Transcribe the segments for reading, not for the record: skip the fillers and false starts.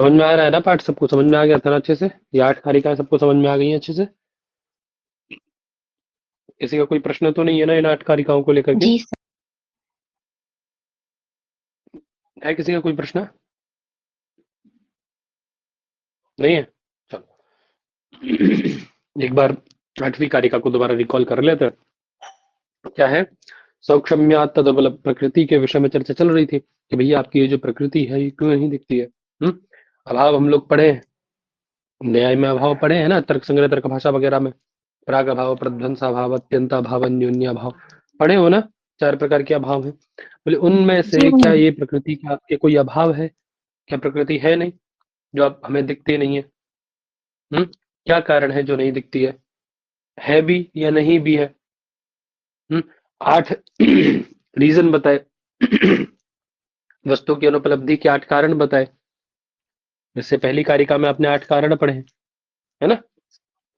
समझ में आ रहा है ना? पाठ सबको समझ में आ गया था ना अच्छे से? ये 8 कारिकाएं सबको समझ में आ गई हैं अच्छे से? किसी का कोई प्रश्न तो नहीं है ना इन 8 कारिकाओं को लेकर के? जी सर। है किसी का कोई प्रश्न? नहीं है? चलो एक बार 8वीं कारिका को दोबारा रिकॉल कर लेते हैं। क्या है? सौक्षम्यात् तदबल प्रकृति के विषय में चर्चा चल रही थी कि भैया आपकी ये जो प्रकृति है ये क्यों नहीं दिखती है? अभाव हम लोग पढ़े हैं, न्याय में अभाव पढ़े हैं ना, तर्क संग्रह तर्क भाषा वगैरह में। प्राग अभाव, प्रध्वंसाभाव, अत्यंताभाव, न्यून्याभाव पढ़े हो ना? 4 प्रकार के अभाव हैं। बोले उनमें जी से क्या हाँ। ये प्रकृति का ये कोई अभाव है? क्या प्रकृति है नहीं जो अब हमें दिखती नहीं है? क्या कारण है जो नहीं दिखती है भी या नहीं भी है? 8 रीजन बताए। वस्तु की अनुपलब्धि के 8 कारण बताए। इससे पहली कारिका में आपने 8 कारण पढ़े हैं, है ना?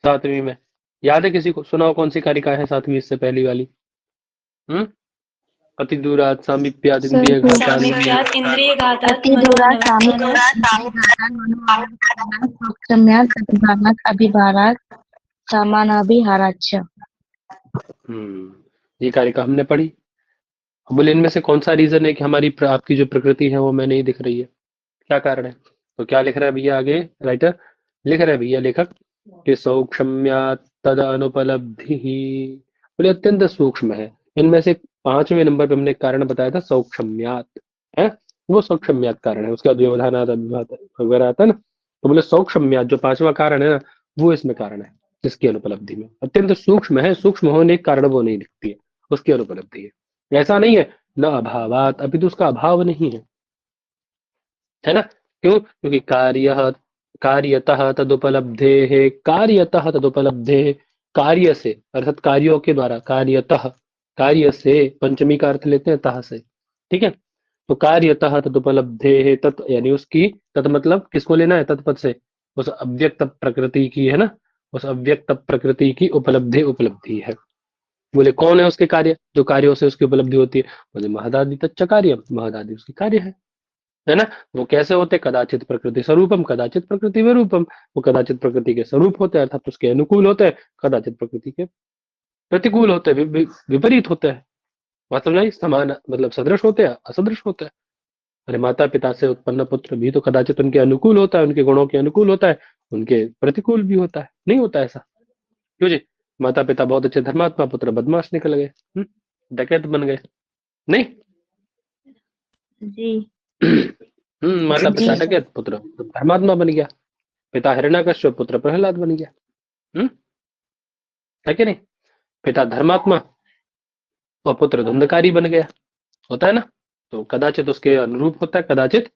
7वीं में याद है किसी को? सुनाओ कौन सी कारिका है 7वीं इससे पहली वाली? हम्म अति दूरात सामीप्याद सर इंद्रिय वो घातान सामीप्यात् इंद्रियघातात् अति दूरात् मनोनाशात् सामीप्यात् मनोनाशात् सूक्ष्म्यात् प्रतिभानात् अभिभारात् समानाभिहाराच्च। ये कारिका हमने पढ़ी। अब बोले इनमें से कौन सा रीजन है कि हमारी आपकी जो प्रकृति है वो हमें नहीं दिख रही है? क्या कारण है? तो क्या लिख रहा है भैया आगे? राइटर लिख रहा है भैया, लेखक, कि सौक्षम्यात् तद अनुपलब्धि ही। बोले अत्यंत सूक्ष्म है। इनमें से 5वें नंबर पे हमने एक कारण बताया था, सौक्षम्यात् है। वो सौक्षम्यात् कारण है, उसके बाद व्यवधानात् अभिभात वगैरह आता है ना। तो बोले सौक्षम्यात् जो 5वां कारण है ना, वो इसमें कारण है। जिसकी अनुपलब्धि में अत्यंत सूक्ष्म है, सूक्ष्म होने के कारण वो नहीं दिखती है, उसकी अनुपलब्धि है। ऐसा नहीं है न अभावात, अभी तो उसका अभाव नहीं है ना? क्यों? क्योंकि कार्यतः तदुपलब्धे है, कार्यतः तदुपलब्धे, कार्य से अर्थात कार्यों के द्वारा, कार्यतः कार्य से, पंचमी का अर्थ लेते हैं तह से, ठीक है? तो कार्यतः तदुपलब्धे है, तत् यानी उसकी, तत् मतलब किसको लेना है? तत्पद से, उस अव्यक्त प्रकृति की, है ना? उस अव्यक्त प्रकृति की उपलब्धि उपलब्धि है। बोले कौन है उसके कार्य, जो कार्यों से उसकी उपलब्धि होती है? बोले महदादि तच्च कार्य, महदादि उसकी कार्य है ना? वो कैसे होते? कदाचित प्रकृति स्वरूपम, कदाचित प्रकृति विरूपम। वो कदाचित प्रकृति के स्वरूप होते हैं अर्थात उसके अनुकूल होते हैं, कदाचित प्रकृति के प्रतिकूल होते हैं, विपरीत होते हैं। मतलब नहीं समान, मतलब सदृश होते हैं, असदृश होते हैं। अरे माता पिता से उत्पन्न पुत्र भी तो कदाचित उनके अनुकूल होता है, उनके गुणों के अनुकूल होता है, उनके प्रतिकूल भी होता है, नहीं होता ऐसा? क्यों जी? माता पिता बहुत अच्छे धर्मात्मा, पुत्र बदमाश निकल गए, डकैत बन गए, नहीं? जी माता जी पिता सर। डकैत, पुत्र धर्मात्मा बन गया। पिता हिरण्यकश्यप, पुत्र प्रहलाद बन गया। हम्म है कि नहीं? पिता धर्मात्मा और पुत्र धुंधकारी बन गया, होता है ना? तो कदाचित उसके अनुरूप होता है, कदाचित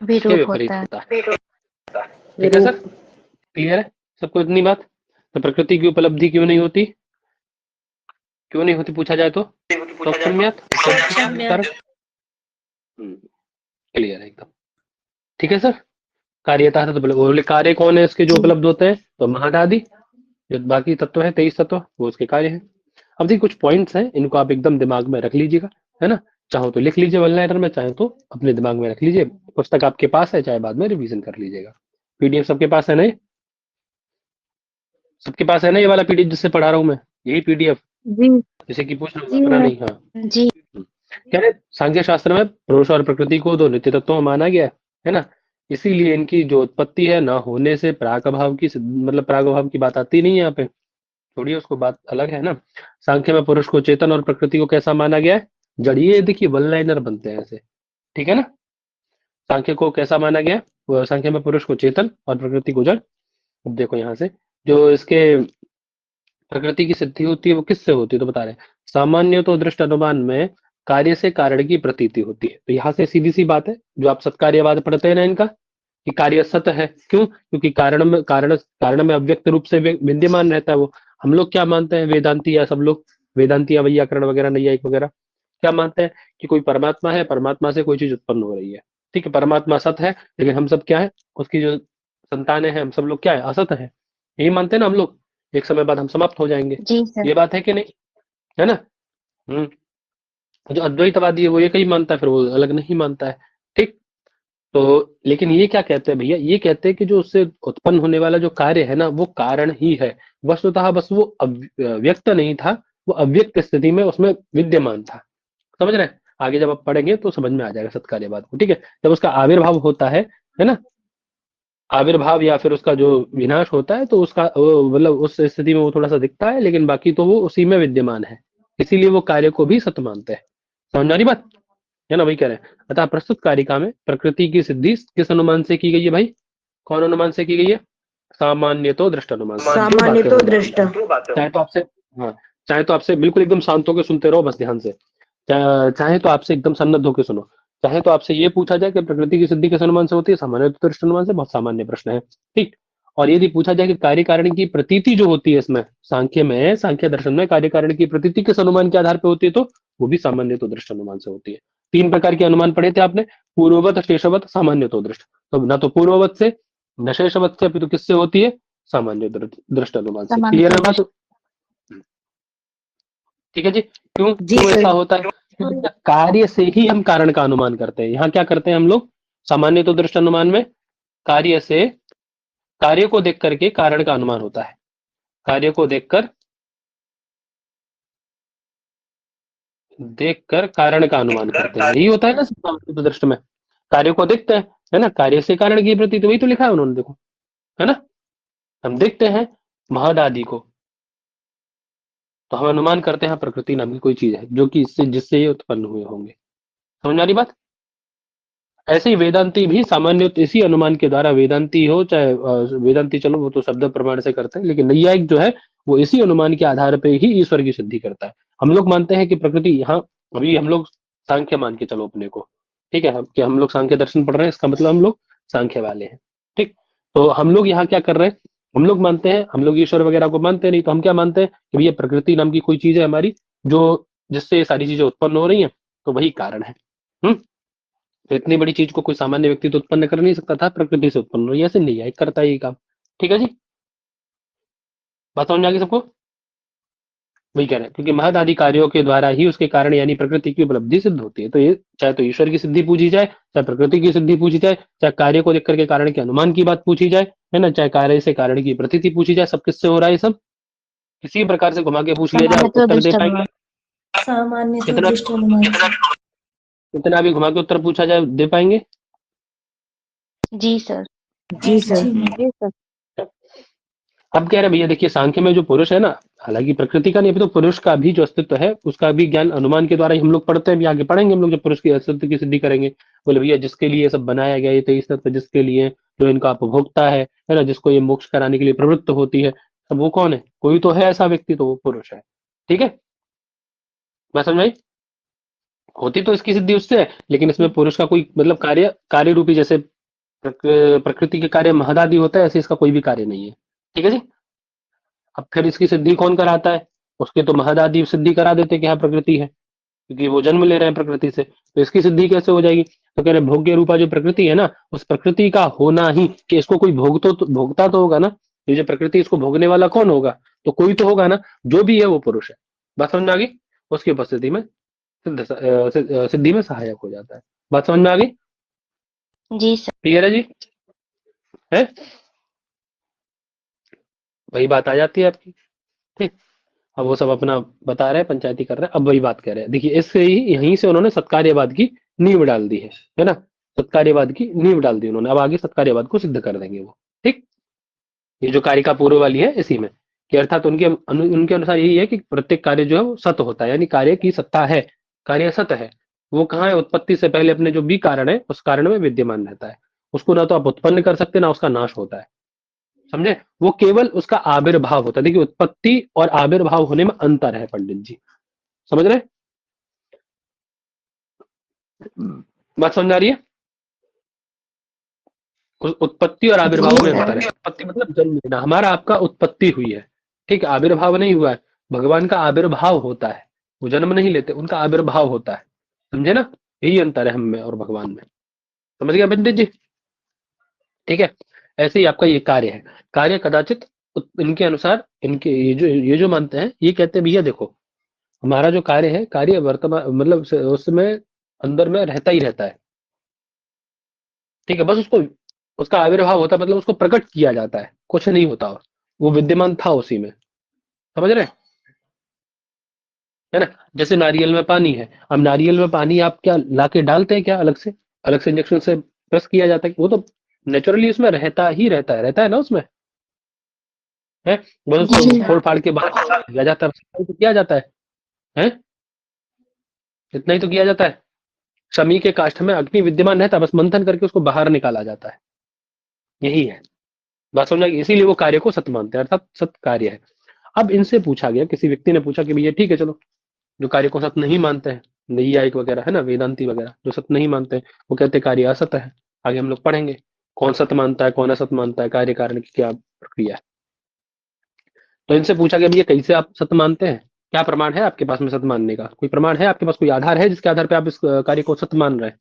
उसके विरूप विपरीत होता है। होता है। ठीक है सर? क्लियर है सबको इतनी बात? तो प्रकृति की उपलब्धि क्यों नहीं होती? क्यों नहीं होती पूछा जाए तो? सौक्षम्यात् कारण। सौक्षम्यात्। क्लियर है एकदम। ठीक है सर? कार्यता तो बोले कार्य कौन है इसके जो जी उपलब्ध होते हैं? तो महदादि, जो बाकी तत्व है 23 तत्व, वो उसके कार्य है। अब देखिए कुछ पॉइंट्स हैं, इनको आप एकदम दिमाग में रख लीजिएगा, है ना? चाहो तो लिख लीजिए वन लाइनर में, चाहे तो अपने दिमाग में रख लीजिए। पुस्तक आपके पास है, चाहे बाद में रिवीजन कर लीजिएगा। पीडीएफ सबके पास है ना? सबके पास है ना ये वाला पीडीएफ जिससे पढ़ा रहा हूँ मैं? यही पीडीएफ जी जैसे कि पूछ रहा हूँ जी अपना हाँ। नहीं? हाँ। जी क्या है, सांख्य शास्त्र में पुरुष और प्रकृति को दो नित्य तत्वों में माना गया है ना? इसीलिए इनकी जो उत्पत्ति है ना होने से प्राक भाव की, मतलब प्राग भाव की बात आती नहीं है यहाँ पे। छोड़िए उसको, बात अलग है ना। सांख्य में पुरुष को चेतन और प्रकृति को कैसा माना गया है? जड़। ये देखिए वन लाइनर बनते हैं ऐसे, ठीक है ना? सांख्य को कैसा माना गया है? वो सांख्य में पुरुष को चेतन और प्रकृति को जड़। अब देखो यहाँ से, जो इसके प्रकृति की सिद्धि होती है वो किससे होती है? तो बता रहे हैं, सामान्य तो दृष्ट अनुमान में कार्य से कारण की प्रतीति होती है। तो यहाँ से सीधी सी बात है, जो आप सत्कार्यवाद पढ़ते हैं ना इनका, कि कार्य सत है। क्यों? क्योंकि कारण में अव्यक्त रूप से विद्यमान रहता है वो। हम लोग क्या मानते हैं, वेदांती या सब लोग, वेदांती या वैयाकरण वगैरह, नैयायिक वगैरह, क्या मानते हैं? कि कोई परमात्मा है, परमात्मा से कोई चीज उत्पन्न हो रही है। ठीक है, परमात्मा सत है, लेकिन हम सब क्या है? उसकी जो संतानें हैं, हम सब लोग क्या है? असत है। यही मानते हैं ना हम लोग। एक समय बाद हम समाप्त हो जाएंगे। जी सर। ये बात है कि नहीं? है ना? हम्म जो अद्वैतवादी है वो एक ही मानता है, फिर वो अलग नहीं मानता है। ठीक। तो लेकिन ये क्या कहते हैं भैया, ये कहते हैं कि जो उससे उत्पन्न होने वाला जो कार्य है ना, वो कारण ही है। वस्तुतः बस वो व्यक्त नहीं था, वो अव्यक्त स्थिति में उसमें विद्यमान था। समझ रहे हैं? आगे जब आप पढ़ेंगे तो समझ में आ जाएगा सत्कार्यवाद को। ठीक है। जब उसका आविर्भाव होता है ना, आविर्भाव या फिर उसका जो विनाश होता है, तो उसका मतलब उस स्थिति में वो थोड़ा सा दिखता है, लेकिन बाकी तो वो उसी में विद्यमान है। इसीलिए वो कार्य को भी सत्य मानते हैं। समझ आ रही बात? है ना? वही कह रहे हैं। अतः प्रस्तुत कारिका में प्रकृति की सिद्धि किस अनुमान से की गई है भाई? कौन अनुमान से की गई है? सामान्य तो दृष्ट अनुमान से। अब दो सामान्य बातें तो होंगी दृष्ट। चाहे तो आपसे, हाँ, चाहे तो आपसे बिल्कुल एकदम शांत होकर सुनते रहो, बस ध्यान से। चाहे तो आपसे एकदम सन्नद्ध होकर सुनो। चाहे तो आपसे ये पूछा जाए कि प्रकृति की सिद्धि किस अनुमान से होती है, सामान्य तो दृष्ट अनुमान से। बहुत सामान्य प्रश्न है। ठीक। और यदि पूछा जाए कि कार्य कारण की प्रतीति जो होती है इसमें, सांख्य में, सांख्य दर्शन में कार्य कारण की प्रतीति किस अनुमान के आधार पर होती है, तो वो भी सामान्य तो दृष्ट अनुमान से होती है। तीन प्रकार के अनुमान पढ़े थे आपने, पूर्ववत, शेषवत, सामान्य तो दृष्ट। तो ना तो पूर्ववत से, न शेषवत से, अपितु किससे होती है? सामान्य दृष्ट अनुमान से। समान क्लियर है तो बात? ठीक है जी। क्यों जी क्यों सर। ऐसा होता है? क्योंकि कार्य से ही हम कारण का अनुमान करते हैं। यहाँ क्या करते हैं हम लोग? सामान्य तो दृष्ट अनुमान में कार्य से, कार्य को देख करके कारण का अनुमान होता है। कार्य को देखकर कारण का अनुमान करते हैं, यही होता है ना सामान्य तो दृष्ट में। कार्य को देखते हैं, है ना, कार्य से कारण की प्रतीति, तो वही तो लिखा है उन्होंने, देखो, है ना। हम देखते हैं महद आदि को, तो हम अनुमान करते हैं प्रकृति नाम की कोई चीज है जो कि इससे, जिससे ये उत्पन्न हुए होंगे। समझ आ रही बात? ऐसे ही वेदांती भी सामान्य इसी अनुमान के द्वारा, वेदांती हो चाहे वेदांती, चलो वो तो शब्द प्रमाण से करते हैं, लेकिन नैयायिक जो है वो इसी अनुमान के आधार पे ही ईश्वर की सिद्धि करता है। हम लोग मानते हैं कि प्रकृति, यहाँ अभी हम लोग सांख्य मान के चलो अपने को, ठीक है, कि हम लोग सांख्य दर्शन पढ़ रहे हैं, इसका मतलब हम लोग सांख्य वाले हैं। ठीक। तो हम लोग यहाँ क्या कर रहे हैं? हम लोग मानते हैं, हम लोग ईश्वर वगैरह को मानते नहीं, तो हम क्या मानते हैं कि भैया प्रकृति नाम की कोई चीज है हमारी, जो जिससे ये सारी चीजें उत्पन्न हो रही हैं, तो वही कारण है। हम्म। तो इतनी बड़ी चीज को कोई सामान्य व्यक्ति तो उत्पन्न कर नहीं सकता था, प्रकृति से उत्पन्न हुई, ऐसे नहीं है, करता है ये काम। ठीक है जी। बात समझ में आ गई सबको? वही कह रहे हैं, क्योंकि महद आदि कार्यों के द्वारा ही उसके कारण यानी प्रकृति की उपलब्धि सिद्ध होती है। तो ये चाहे तो ईश्वर की सिद्धि पूछी जाए, चाहे प्रकृति की सिद्धि पूछी जाए, चाहे कार्य को देख करके कारण के अनुमान की बात पूछी जाए, है ना, चाहे कार्य से कारण की प्रतीति पूछी जाए, सब किससे हो रहा है? ये सब किसी प्रकार से घुमा के पूछ लिया जाए, सामान्य आप तो उत्तर दे दृष्ट पाएंगे? अनुमान। सामान्य तो कितना दृष्ट अनुमान से। कितना भी घुमा के उत्तर पूछा जाए, दे पाएंगे? जी सर। जी सर। जी सर। अब कह रहे हैं भैया देखिए, सांख्य में जो पुरुष है ना, हालांकि प्रकृति का नहीं, अभी तो पुरुष का भी जो अस्तित्व है उसका भी ज्ञान अनुमान के द्वारा ही हम लोग पढ़ते हैं। अभी आगे पढ़ेंगे हम लोग जब पुरुष की अस्तित्व की सिद्धि करेंगे। बोले भैया जिसके लिए ये सब बनाया गया, ये 23 तत्व जिसके लिए, जो इनका उपभोक्ता है ना, जिसको ये मोक्ष कराने के लिए प्रवृत्त होती है, अब वो कौन है? कोई तो है ऐसा व्यक्ति, तो वो पुरुष है। ठीक है। मैं समझ आई? होती तो इसकी सिद्धि उससे है, लेकिन इसमें पुरुष का कोई मतलब कार्य रूपी, जैसे प्रकृति के कार्य महदादि होता है, ऐसे इसका कोई भी कार्य नहीं है। ठीक है जी। अब फिर इसकी सिद्धि कौन कराता है? उसके तो महदादि सिद्धि करा देते कि हाँ प्रकृति है, क्योंकि वो जन्म ले रहे हैं प्रकृति से, तो इसकी सिद्धि कैसे हो जाएगी? तो कह रहे भोग्य रूपा जो प्रकृति है ना, उस प्रकृति का होना ही, कि इसको कोई भोगता तो होगा ना, ये जो प्रकृति, इसको भोगने वाला कौन होगा? तो कोई तो होगा ना, जो भी है वो पुरुष है। बात समझ में आ गई? उसकी उपस्थिति में सिद्धि में सहायक हो जाता है। बात समझ में आ गई? जी सर। क्लियर है जी? है? वही बात आ जाती है आपकी। ठीक। अब वो सब अपना बता रहे हैं, पंचायती कर रहे हैं, अब वही बात कह रहे हैं। देखिए इससे ही, यहीं से उन्होंने सत्कार्यवाद की नींव डाल दी है ना, सत्कार्यवाद की नींव डाल दी उन्होंने। अब आगे सत्कार्यवाद को सिद्ध कर देंगे वो। ठीक। ये जो कारिका पूर्व वाली है इसी में, कि अर्थात उनके अनुसार यही है कि प्रत्येक कार्य जो है वो सत होता है, यानी कार्य की सत्ता है, कार्य सत है। वो कहाँ है? उत्पत्ति से पहले अपने जो भी कारण है उस कारण में विद्यमान रहता है। उसको ना तो आप उत्पन्न कर सकते, ना उसका नाश होता है। समझे? वो केवल उसका आविर्भाव होता है। देखिए उत्पत्ति और आविर्भाव होने में अंतर है पंडित जी, समझ रहे हैं? बात समझ आ रही है? उत्पत्ति और जी आविर्भाव में अंतर सर। है। उत्पत्ति मतलब जन्म लेना, हमारा आपका उत्पत्ति हुई है, ठीक है, आविर्भाव नहीं हुआ है। भगवान का आविर्भाव होता है, वो जन्म नहीं लेते, उनका आविर्भाव होता है। समझे ना? यही अंतर है हम में और भगवान में। समझ गया पंडित जी? ठीक है। ऐसे ही आपका ये कार्य है। कार्य कदाचित इनके अनुसार, इनके ये जो मानते हैं, ये कहते हैं भैया देखो, हमारा जो कार्य है, कार्य वर्तमान मतलब उसमें अंदर में रहता ही रहता है। ठीक है, बस उसको उसका आविर्भाव होता है, मतलब उसको प्रकट किया जाता है, कुछ नहीं होता, वो विद्यमान था उसी में। समझ रहे हैं? है ना? जैसे नारियल में पानी है, अब नारियल में पानी आप क्या लाके डालते हैं क्या अलग से इंजेक्शन से प्रेस किया जाता है? वो तो नेचुरली उसमें रहता ही रहता है ना उसमें, है? बस उसको जी फोड़ फाड़ के बाहर किया जाता है, बस इतना ही तो किया जाता है? इतना ही तो किया जाता है। शमी के काष्ठ में अग्नि विद्यमान रहता है, बस मंथन करके उसको बाहर निकाला जाता है। यही है बात, समझ आई? इसीलिए वो कार्य को सत्य मानते हैं, अर्थात सत्य कार्य है। अब इनसे पूछा गया, किसी व्यक्ति ने पूछा कि भैया ठीक है चलो, जो कार्य को सत्य नहीं मानते हैं, नैयायिक वगैरह है ना, वेदांती वगैरह जो सत्य नहीं मानते हैं, वो कहते हैं कार्य असत्य है। आगे हम लोग पढ़ेंगे कौन सत्य मानता है, कौन असत्य मानता है, कार्य कारण की क्या प्रक्रिया है। तो इनसे पूछा गया भैया कैसे आप सत्य मानते हैं, क्या प्रमाण है आपके पास में सत्य मानने का? कोई प्रमाण है आपके पास, कोई आधार है जिसके आधार पे आप इस कार्य को सत्य मान रहे हैं?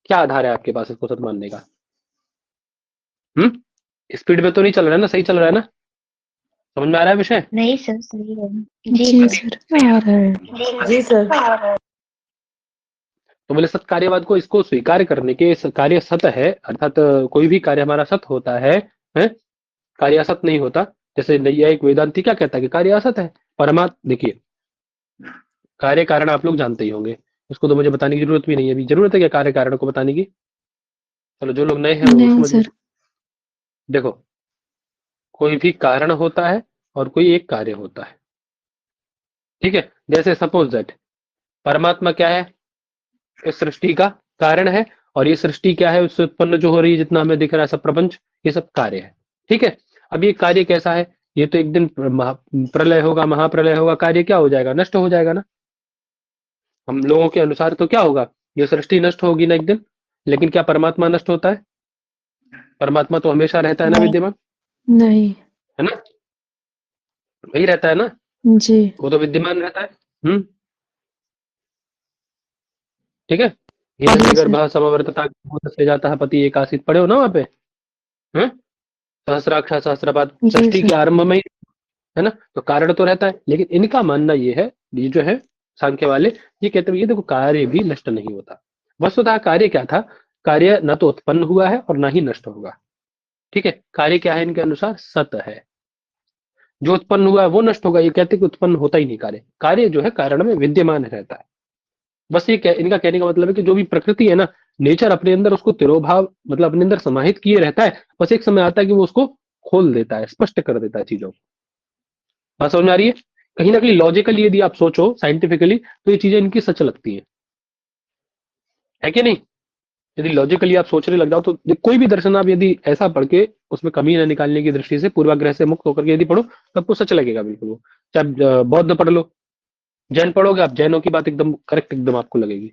क्या आधार है आपके पास इसको सत्य मानने का? स्पीड में तो नहीं चल रहा है ना, सही चल रहा है ना? समझ में आ रहा है विषय? नहीं सर, सही है। जी जी सर। सर आ रहा है। जी सर। तो बोले सत्कार्यवाद को, इसको स्वीकार करने के, कार्य सत्य है अर्थात कोई भी कार्य हमारा सत्य होता है? कार्य असत नहीं होता। जैसे नैयायिक वेदांती क्या कहता है कि कार्य असत है। परमात्मा देखिए, कार्य कारण आप लोग जानते ही होंगे, उसको तो मुझे बताने की जरूरत भी नहीं है। अभी जरूरत है क्या कार्य कारण को बताने की? चलो जो लोग नए हैं वो नहीं समझ लो। सर। देखो, कोई भी कारण होता है और कोई एक कार्य होता है। ठीक है, जैसे सपोज दैट परमात्मा क्या है, इस सृष्टि का कारण है, और ये सृष्टि क्या है, उससे उत्पन्न जो हो रही है, जितना हमें दिख रहा है सब प्रपंच, ये सब कार्य है। ठीक है, अब ये कार्य कैसा है? ये तो एक दिन प्रलय होगा, महाप्रलय होगा, कार्य क्या हो जाएगा, नष्ट हो जाएगा ना। हम लोगों के अनुसार तो क्या होगा, ये सृष्टि नष्ट होगी ना एक दिन। लेकिन क्या परमात्मा नष्ट होता है? परमात्मा तो हमेशा रहता है ना नहीं। विद्यमान, नहीं। है ना? वही रहता है ना, जी। वो तो विद्यमान रहता है। हम्म, ठीक है। हिरण्य जी गर्भ सर। समवर्तता से जाता है पति एकासित, पढ़े हो ना वहां पे? हम्म, सहस्राक्ष सहस्त्रपाद, जी सृष्टि के सर। आरंभ में ही, है ना? तो कारण तो रहता है, लेकिन इनका मानना ये है, ये जो है सांख्य वाले, ये कहते हैं ये देखो कार्य भी नष्ट नहीं होता। वस्तुतः कार्य क्या था? कार्य न तो उत्पन्न हुआ है और ना ही नष्ट होगा। ठीक है, कार्य क्या है इनके अनुसार? सत है। जो उत्पन्न हुआ है वो नष्ट होगा, ये कहते हैं कि उत्पन्न होता ही नहीं कार्य, कार्य जो है कारण में विद्यमान रहता है। बस ये इनका कहने का मतलब है कि जो भी प्रकृति है ना, नेचर अपने अंदर उसको तिरोभाव मतलब अपने अंदर समाहित किए रहता है। बस एक समय आता है कि वो उसको खोल देता है, स्पष्ट कर देता है चीजों को। बात समझ में आ रही है? कहीं ना कहीं लॉजिकली यदि आप सोचो साइंटिफिकली, तो ये चीजें इनकी सच लगती है कि नहीं? यदि लॉजिकली आप सोचने लग जाओ तो कोई भी दर्शन आप यदि ऐसा पढ़ के उसमें कमी न निकालने की दृष्टि से पूर्वाग्रह से मुक्त होकर के यदि पढ़ो, तो आपको सच लगेगा बिल्कुल वो। चाहे बौद्ध पढ़ लो, जैन पढ़ोगे आप, जैनों की बात एकदम करेक्ट एकदम आपको लगेगी।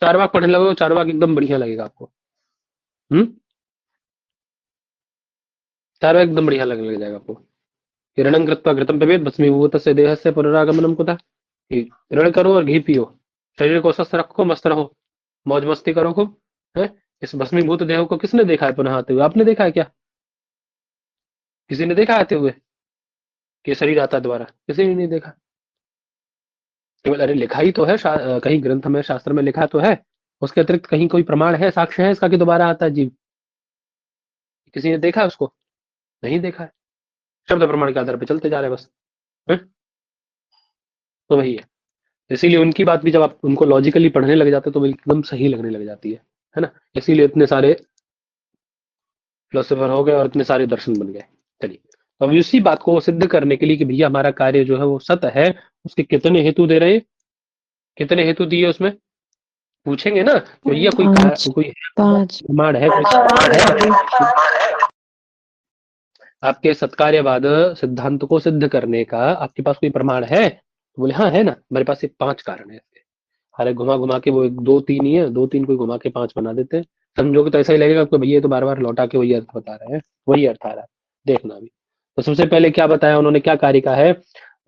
चारवाक पढ़ने लगोगे, चारवाक एकदम बढ़िया लगेगा आपको। हम्म, चारवाक एकदम बढ़िया लगने लग जाएगा आपको। हिरणं कृत्वा घृतं पिबेत् भस्मीभूतस्य देहस्य पुनरागमनम कुतः। कि ऋण करो और घी पियो, शरीर को स्वस्थ रखो, मस्त रहो, मौज मस्ती करो खूब, है? इस भस्मीभूत देह को किसने देखा है पुनः आते हुए? आपने देखा है क्या? किसी ने देखा आते हुए कि शरीर आता है दोबारा? किसी ने नहीं देखा। केवल अरे लिखा ही तो है, कहीं ग्रंथ में शास्त्र में लिखा तो है, उसके अतिरिक्त कहीं कोई प्रमाण है, साक्ष्य है इसका कि दोबारा आता है जीव? किसी ने देखा है उसको? नहीं देखा है। शब्द प्रमाण के आधार पर चलते जा रहे हैं बस, है? तो वही है। इसीलिए उनकी बात भी जब आप उनको लॉजिकली पढ़ने लग जाते हो तो वो एकदम सही लगने लग जाती है ना? इसीलिए इतने सारे फिलोसोफर हो गए और इतने सारे दर्शन बन गए। चलिए, तो अब इसी बात को सिद्ध करने के लिए कि भैया हमारा कार्य जो है वो सत है, उसके कितने हेतु दे रहे हैं? कितने हेतु दिए उसमें? पूछेंगे ना तो भैया कोई 5। कोई 5। प्रमाण है, कोई प्रमाण है आपके सत्कार्यवाद सिद्धांत को सिद्ध करने का? आपके पास कोई प्रमाण है? तो बोले हाँ है ना, मेरे पास ये 5 कारण है। अरे घुमा घुमा के वो दो तीन ही है, दो तीन को घुमा के 5 बना देते हैं। समझोगे तो ऐसा ही लगेगा आपको, भैया ये तो बार बार लौटा के वही अर्थ बता रहे हैं, वही अर्थ आ रहा है। देखना अभी। तो सबसे पहले क्या बताया उन्होंने, क्या कार्य का है?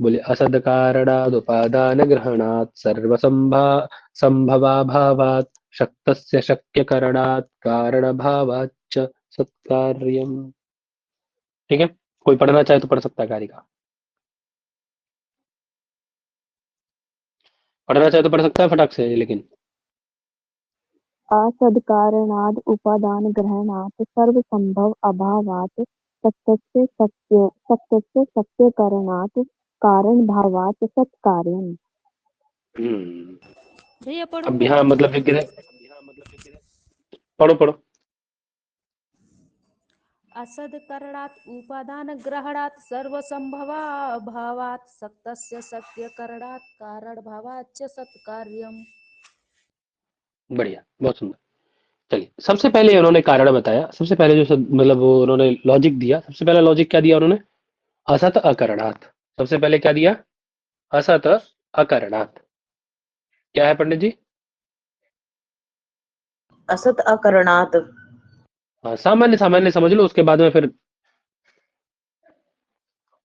बोले असद कारणाद उपादान ग्रहणात् सर्वसंभा संभवा भावात् शक्तस्य शक्य करणात् कारण भावाच्च सत्कार्यम। ठीक है, कोई पढ़ना चाहे तो पढ़ सकता है कार्य का। पढ़ना चाहे तो पढ़ सकता है फटाक से, लेकिन असद्कारणाद् उपादान ग्रहणात् सर्वसंभव अभावात् सत्यस्य सत्यकरणात् कारण भावात् सत्कार्यम्। भैया पढ़ो। अब यहाँ मतलब पढ़ो पढ़ो। असदकरणात् उपादान ग्रहणात् सर्वसंभवाभावात् सत्यस्य सत्यकरणात् कारण भावाच्च सत्कार्यम्। बढ़िया, बहुत सुंदर। चलिए, सबसे पहले उन्होंने कारण बताया। सबसे पहले जो मतलब वो उन्होंने लॉजिक दिया। सबसे पहला लॉजिक क्या दिया उन्होंने? असत अकरणात्। सबसे पहले क्या दिया? असत अकरणात्। क्या है पंडित जी? असत अकरणात्। हाँ, सामान्य सामान्य समझ लो, उसके बाद में फिर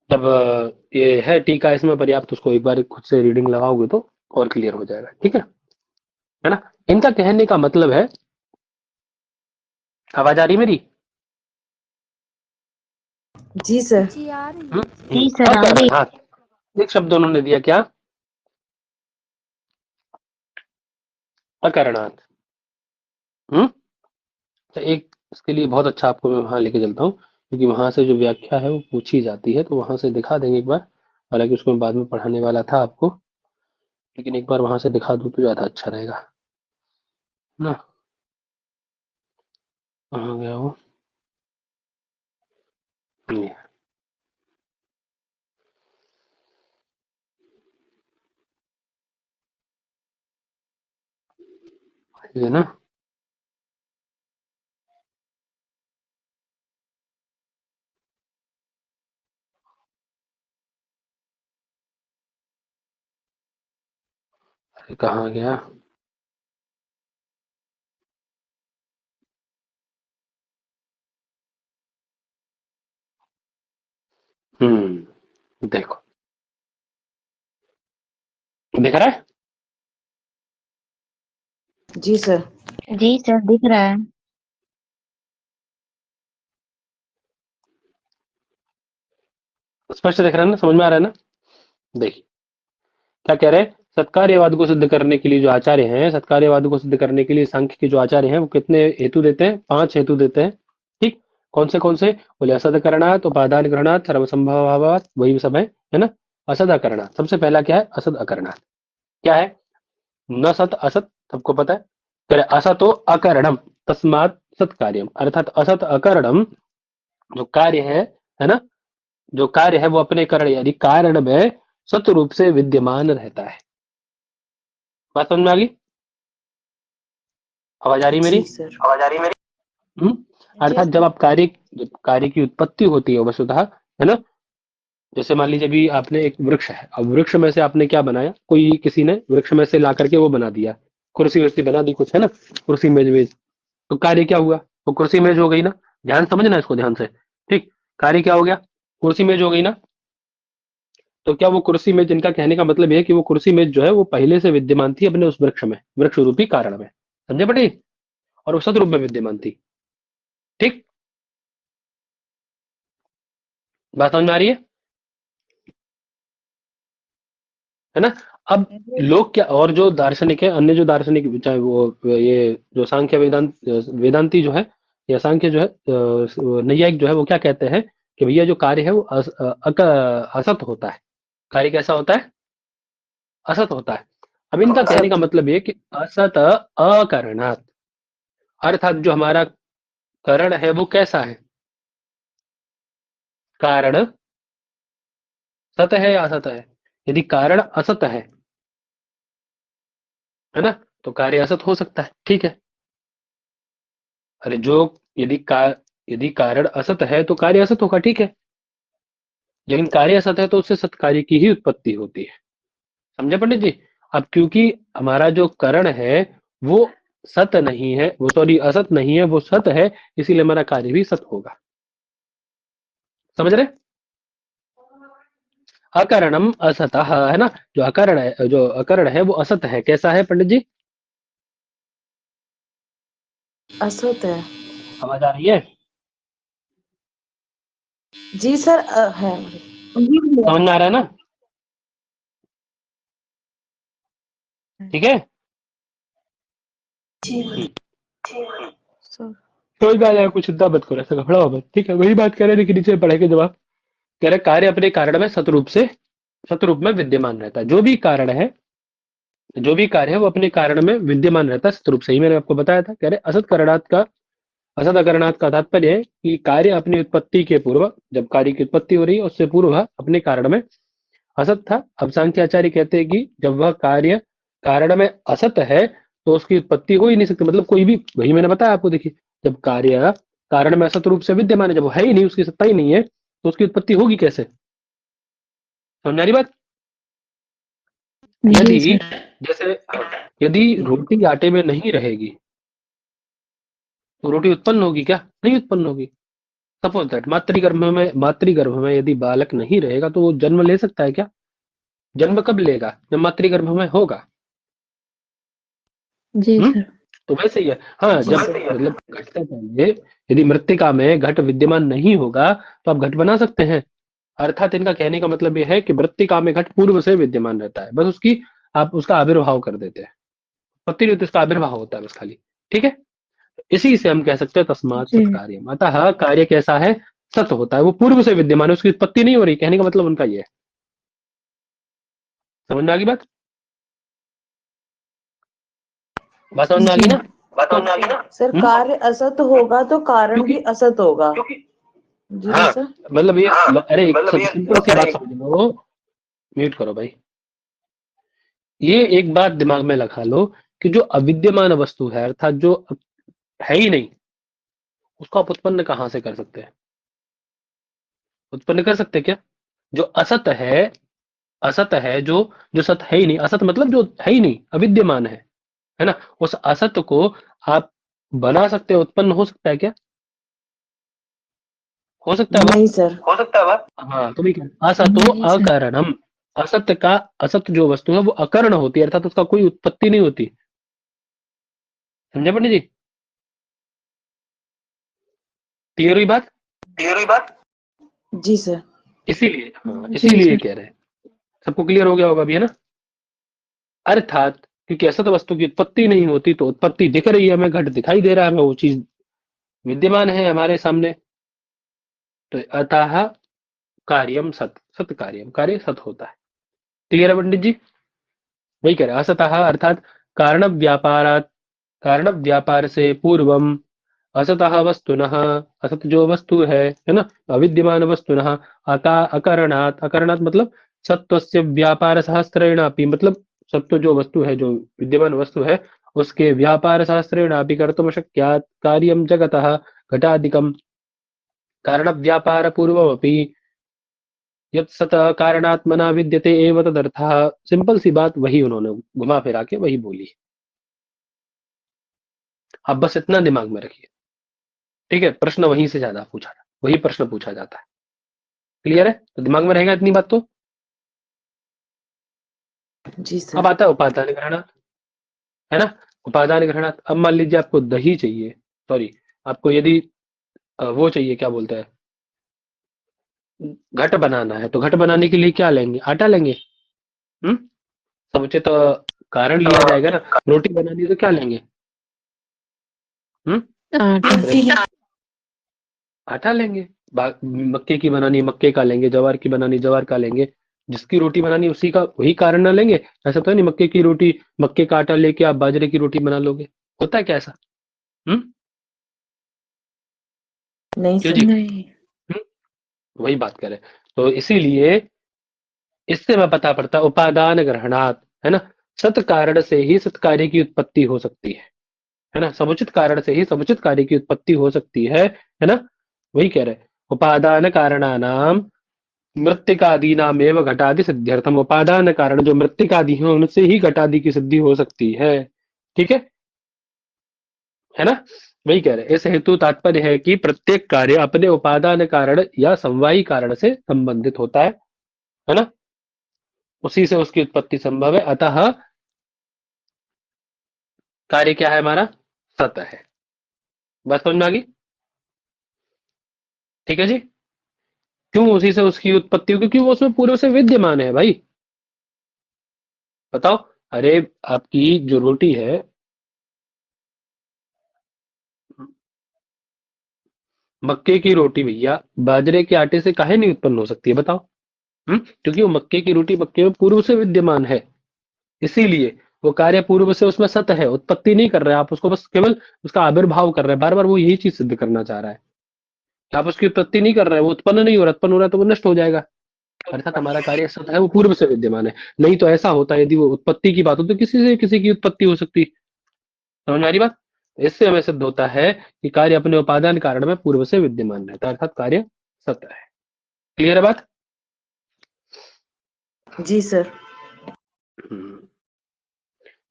जब ये है टीका इसमें पर्याप्त, उसको एक बार खुद से रीडिंग लगाओगे तो और क्लियर हो जाएगा। ठीक है ना? इनका कहने का मतलब है, आवाज आ रही मेरी? जी सर। जी आ रही है। जी सर, आ रही। अकरणात् एक शब्द उन्होंने दिया, क्या? अकरणात्। तो एक इसके लिए बहुत अच्छा आपको मैं वहां लेके चलता हूँ, क्योंकि वहां से जो व्याख्या है वो पूछी जाती है, तो वहां से दिखा देंगे एक बार। हालांकि उसको मैं बाद में पढ़ाने वाला था आपको, लेकिन एक बार वहां से दिखा दूं तो ज्यादा अच्छा रहेगा ना। कहाँ गया वो? ये ये ना, अरे कहाँ गया? देखो, दिख रहा है? जी सर। जी सर, दिख रहा है। स्पष्ट दिख रहा है ना? समझ में आ रहा है ना? देखिए क्या कह रहे हैं। सत्कार्यवाद को सिद्ध करने के लिए जो आचार्य हैं, सत्कार्यवाद को सिद्ध करने के लिए सांख्य के जो आचार्य हैं, वो कितने हेतु देते हैं? 5 हेतु देते हैं। ठीक, कौन से? बोले असदकरणात्, उपादान ग्रहणात्, सर्वसंभवाभावात्, वही सब है ना? असदकरणात्, सबसे पहला क्या है? असद अकरणात्। क्या है? न सत असत, सबको पता है। कह रहे असतो अकरणम तस्मात् सत्कार्यम, अर्थात असत अकरणम, जो कार्य है ना, जो कार्य है वो अपने करण यानी कारण में सत रूप से विद्यमान रहता है। बात समझ में आ गई? आवाज आ रही मेरी? जी सर। हम्म? जी अर्थात जब कार्य की उत्पत्ति होती है वस्तुतः, है ना, जैसे मान लीजिए अभी आपने एक वृक्ष है, अब वृक्ष में से आपने क्या बनाया? कोई किसी ने वृक्ष में से ला करके वो बना दिया, कुर्सी वृर्सी बना दी कुछ, है ना, कुर्सी मेज वेज। तो कार्य क्या हुआ? वो कुर्सी मेज हो गई ना। ध्यान समझना इसको ध्यान से। ठीक, कार्य क्या हो गया? कुर्सी मेज हो गई ना। तो क्या वो कुर्सी मेज, इनका कहने का मतलब ये है कि वो कुर्सी मेज जो है वो पहले से विद्यमान थी अपने उस वृक्ष में, वृक्ष रूपी कारण में। समझे बेटे? और वो सदरूप में विद्यमान थी। ठीक, बात समझ में आ रही है ना? अब लोग क्या, और जो दार्शनिक है, अन्य जो दार्शनिक, चाहे वो ये जो सांख्य वेदांती जो है, या सांख्य जो है, नैयायिक जो है, वो क्या कहते हैं कि भैया जो कार्य है वो असत होता है। कार्य कैसा होता है? असत होता है। अब इनका कहने का असत। मतलब ये कि असत अकरणात्, अर्थात जो हमारा करण है वो कैसा है? कारण सत है या असत है? यदि कारण असत है ना, तो कार्य असत हो सकता है। ठीक है? अरे जो, यदि का यदि कारण असत है तो कार्य असत होगा। ठीक है? लेकिन कार्य असत है तो उससे सत्कार्य की ही उत्पत्ति होती है। समझे पंडित जी? अब क्योंकि हमारा जो करण है वो सत नहीं है, वो सॉरी असत नहीं है, वो सत है, इसीलिए हमारा कार्य भी सत होगा। समझ रहे? अकरणम असतः, है ना, जो अकरण है, जो अकरण है वो असत है। कैसा है पंडित जी? असत है। आवाज आ रही है? जी सर। है। जी भैया। समझ में आ रहा है ना? ठीक है। सर कोई बात है, कुछ चिंता मत करो, ऐसा घबरा मत, ठीक है। वही बात कह रहे हैं, लेकिन नीचे पढ़े के जवाब कह रहे कार्य अपने कारण में सतरूप में विद्यमान रहता है। जो भी कार्य है वो अपने कारण में विद्यमान रहता है सतरूप से ही। मैंने आपको बताया था, कह रहे असत अकरणात् का तात्पर्य है कि कार्य अपनी उत्पत्ति के पूर्व, जब कार्य की उत्पत्ति हो रही है उससे पूर्व वह अपने कारण में असत था। अब सांख्याचार्य कहते हैं कि जब वह कार्य कारण में असत है तो उसकी उत्पत्ति हो ही नहीं सकती। मतलब कोई भी, वही मैंने बताया आपको, देखिए, जब कार्य कारण में असत रूप से विद्यमान है, जब वो है ही नहीं, उसकी सत्ता ही नहीं है, तो उसकी उत्पत्ति होगी कैसे? समझ आ रही बात? जी यदि सर। जैसे यदि रोटी आटे में नहीं रहेगी तो रोटी उत्पन्न होगी क्या? नहीं उत्पन्न होगी। सपोज दैट मातृगर्भ में यदि बालक नहीं रहेगा तो वो जन्म ले सकता है क्या? जन्म कब लेगा? जब मातृगर्भ में होगा। जी हम्म। सर। तो वैसे ही है। हाँ, जी जब सर। मतलब घट से पहले यदि मृत्तिका में घट विद्यमान नहीं होगा तो आप घट बना सकते हैं। अर्थात इनका कहने का मतलब यह है कि मृत्तिका में घट पूर्व से विद्यमान रहता है, बस उसकी आप उसका आविर्भाव कर देते हैं। उत्पत्ति नहीं होती, उसका आविर्भाव होता है बस खाली। ठीक है। इसी से हम कह सकते हैं तस्मात् जी। सत् कार्यम्। अतः कार्य कैसा है? सत होता है, वो पूर्व से विद्यमान है, उसकी उत्पत्ति नहीं हो रही। कहने का मतलब उनका ये है। समझ में आ गई बात? बात समझ में आ गई जी। ना? सर हम्म? कार्य असत होगा तो कारण क्योंकि भी असत होगा। जी हाँ, सर। मतलब ये अरे एक सिंपल सी बात समझ लो। म्यूट करो भाई। ये एक बात दिमाग में लगा लो कि जो अविद्यमान वस्तु है, अर्थात जो है ही नहीं, उसको आप उत्पन्न कहाँ से कर सकते हैं? उत्पन्न कर सकते हैं क्या? जो असत है, जो सत है ही नहीं, असत मतलब जो है ही नहीं, अविद्यमान है ना, उस असत को आप बना सकते हैं, उत्पन्न हो सकता है क्या? हो सकता है नहीं वह? सर। हाँ, तो भी क्या असतो नहीं सर। अकारणम। असत जो वस्तु है वो अकर्ण होती है, अर्थात उसका कोई उत्पत्ति नहीं होती। समझे पंडित जी? क्लियर हुई बात? जी सर। इसीलिए, हाँ, जी इसीलिए सर। कह रहे हैं। सबको क्लियर हो गया होगा अभी, है ना? अर्थात क्योंकि असत वस्तु की उत्पत्ति नहीं होती तो उत्पत्ति दिख रही है, हमें घट दिखाई दे रहा है, हमें वो चीज विद्यमान है हमारे सामने। तो अतः कार्यम सत, सत कार्यम, कार्य सत होता है। क्लियर है पंडित जी? वही कह रहे हैं, असतः अर्थात कारण व्यापारात, कारण व्यापार से पूर्वम असतः वस्तुनः, असत जो वस्तु है ना, अविद्यमान वस्तुनः, अकारणात, अकारणात मतलब सत्वस्य व्यापार सहस्त्रेणापि, मतलब सत्व जो वस्तु है, जो विद्यमान वस्तु है, उसके व्यापार सहस्त्रेणापि कर्तुम शक्यात् कार्यम जगतः घटादिकम कारण व्यापार पूर्वमपि यत् सत कारणात्मना विद्यते एव तदर्थः। सिंपल सी बात वही उन्होंने घुमा फिरा के वही बोली। अब बस इतना दिमाग में रखिए, ठीक है। प्रश्न वहीं से ज्यादा पूछा था, वही प्रश्न पूछा जाता है। क्लियर है? तो दिमाग में रहेगा इतनी बात तो। जी अब सर। आता है उपादान ग्रहणात, है ना? उपादान ग्रहणात, अब मान लीजिए आपको दही चाहिए, सॉरी, आपको यदि वो चाहिए, क्या बोलते हैं, घट बनाना है, तो घट बनाने के लिए क्या लेंगे? आटा लेंगे। हम्म। समुचित कारण लिया जाएगा ना। रोटी बनानी है तो क्या लेंगे? हम्म। आटा। आटा लेंगे। मक्के की बनानी है, मक्के का लेंगे, जवार की बनानी, जवार का लेंगे। जिसकी रोटी बनानी है, उसी का वही कारण ना लेंगे। ऐसा तो नहीं मक्के की रोटी, मक्के का आटा लेके आप बाजरे की रोटी बना लोगे। होता है क्या ऐसा? हम्म। नहीं क्यों जी? सर। नहीं। वही बात करें। तो इसीलिए इससे मैं पता पड़ता उपादान ग्रहणात, है ना, सत कारण से ही सत कार्य की उत्पत्ति हो सकती है ना, समुचित कारण से ही समुचित कार्य की उत्पत्ति हो सकती है ना। वही कह रहे, उपादान कारणानाम मृत्तिकादीनाम एव घटादि सिद्ध्यर्थम। उपादान कारण जो मृत्तिकादि हैं उनसे ही घटादि की सिद्धि हो सकती है। ठीक है ना? वही कह रहे, इस हेतु तात्पर्य है कि प्रत्येक कार्य अपने उपादान कारण या समवायी कारण से संबंधित होता है ना, उसी से उसकी उत्पत्ति संभव है। अतः कार्य क्या है हमारा? सत है। बस समझ में आ गई? ठीक है जी। क्यों उसी से उसकी उत्पत्ति? क्योंकि वो उसमें पूर्व से विद्यमान है भाई। बताओ, अरे आपकी जो रोटी है, मक्के की रोटी भैया बाजरे के आटे से काहे नहीं उत्पन्न हो सकती है बताओ? क्योंकि वो मक्के की रोटी मक्के में पूर्व से विद्यमान है, इसीलिए वो कार्य पूर्व से उसमें सत है, उत्पत्ति नहीं कर रहे हैं आप उसको, बस केवल उसका आविर्भाव कर रहे हैं। बार बार वो यही चीज सिद्ध करना चाह रहा है कि आप उसकी उत्पत्ति नहीं कर रहे हैं, वो उत्पन्न नहीं हो रहा, उत्पन्न हो रहा है तो वो नष्ट हो जाएगा। अर्थात हमारा कार्य सत है, वो पूर्व से विद्यमान है। नहीं तो ऐसा होता है, यदि वो उत्पत्ति की बात हो तो किसी से किसी की उत्पत्ति हो सकती। समझ में आ रही बात? इससे हमें सिद्ध होता है कि कार्य अपने उपादान कारण में पूर्व से विद्यमान रहता है, अर्थात कार्य सत्य है। क्लियर है बात? जी सर। हम्म,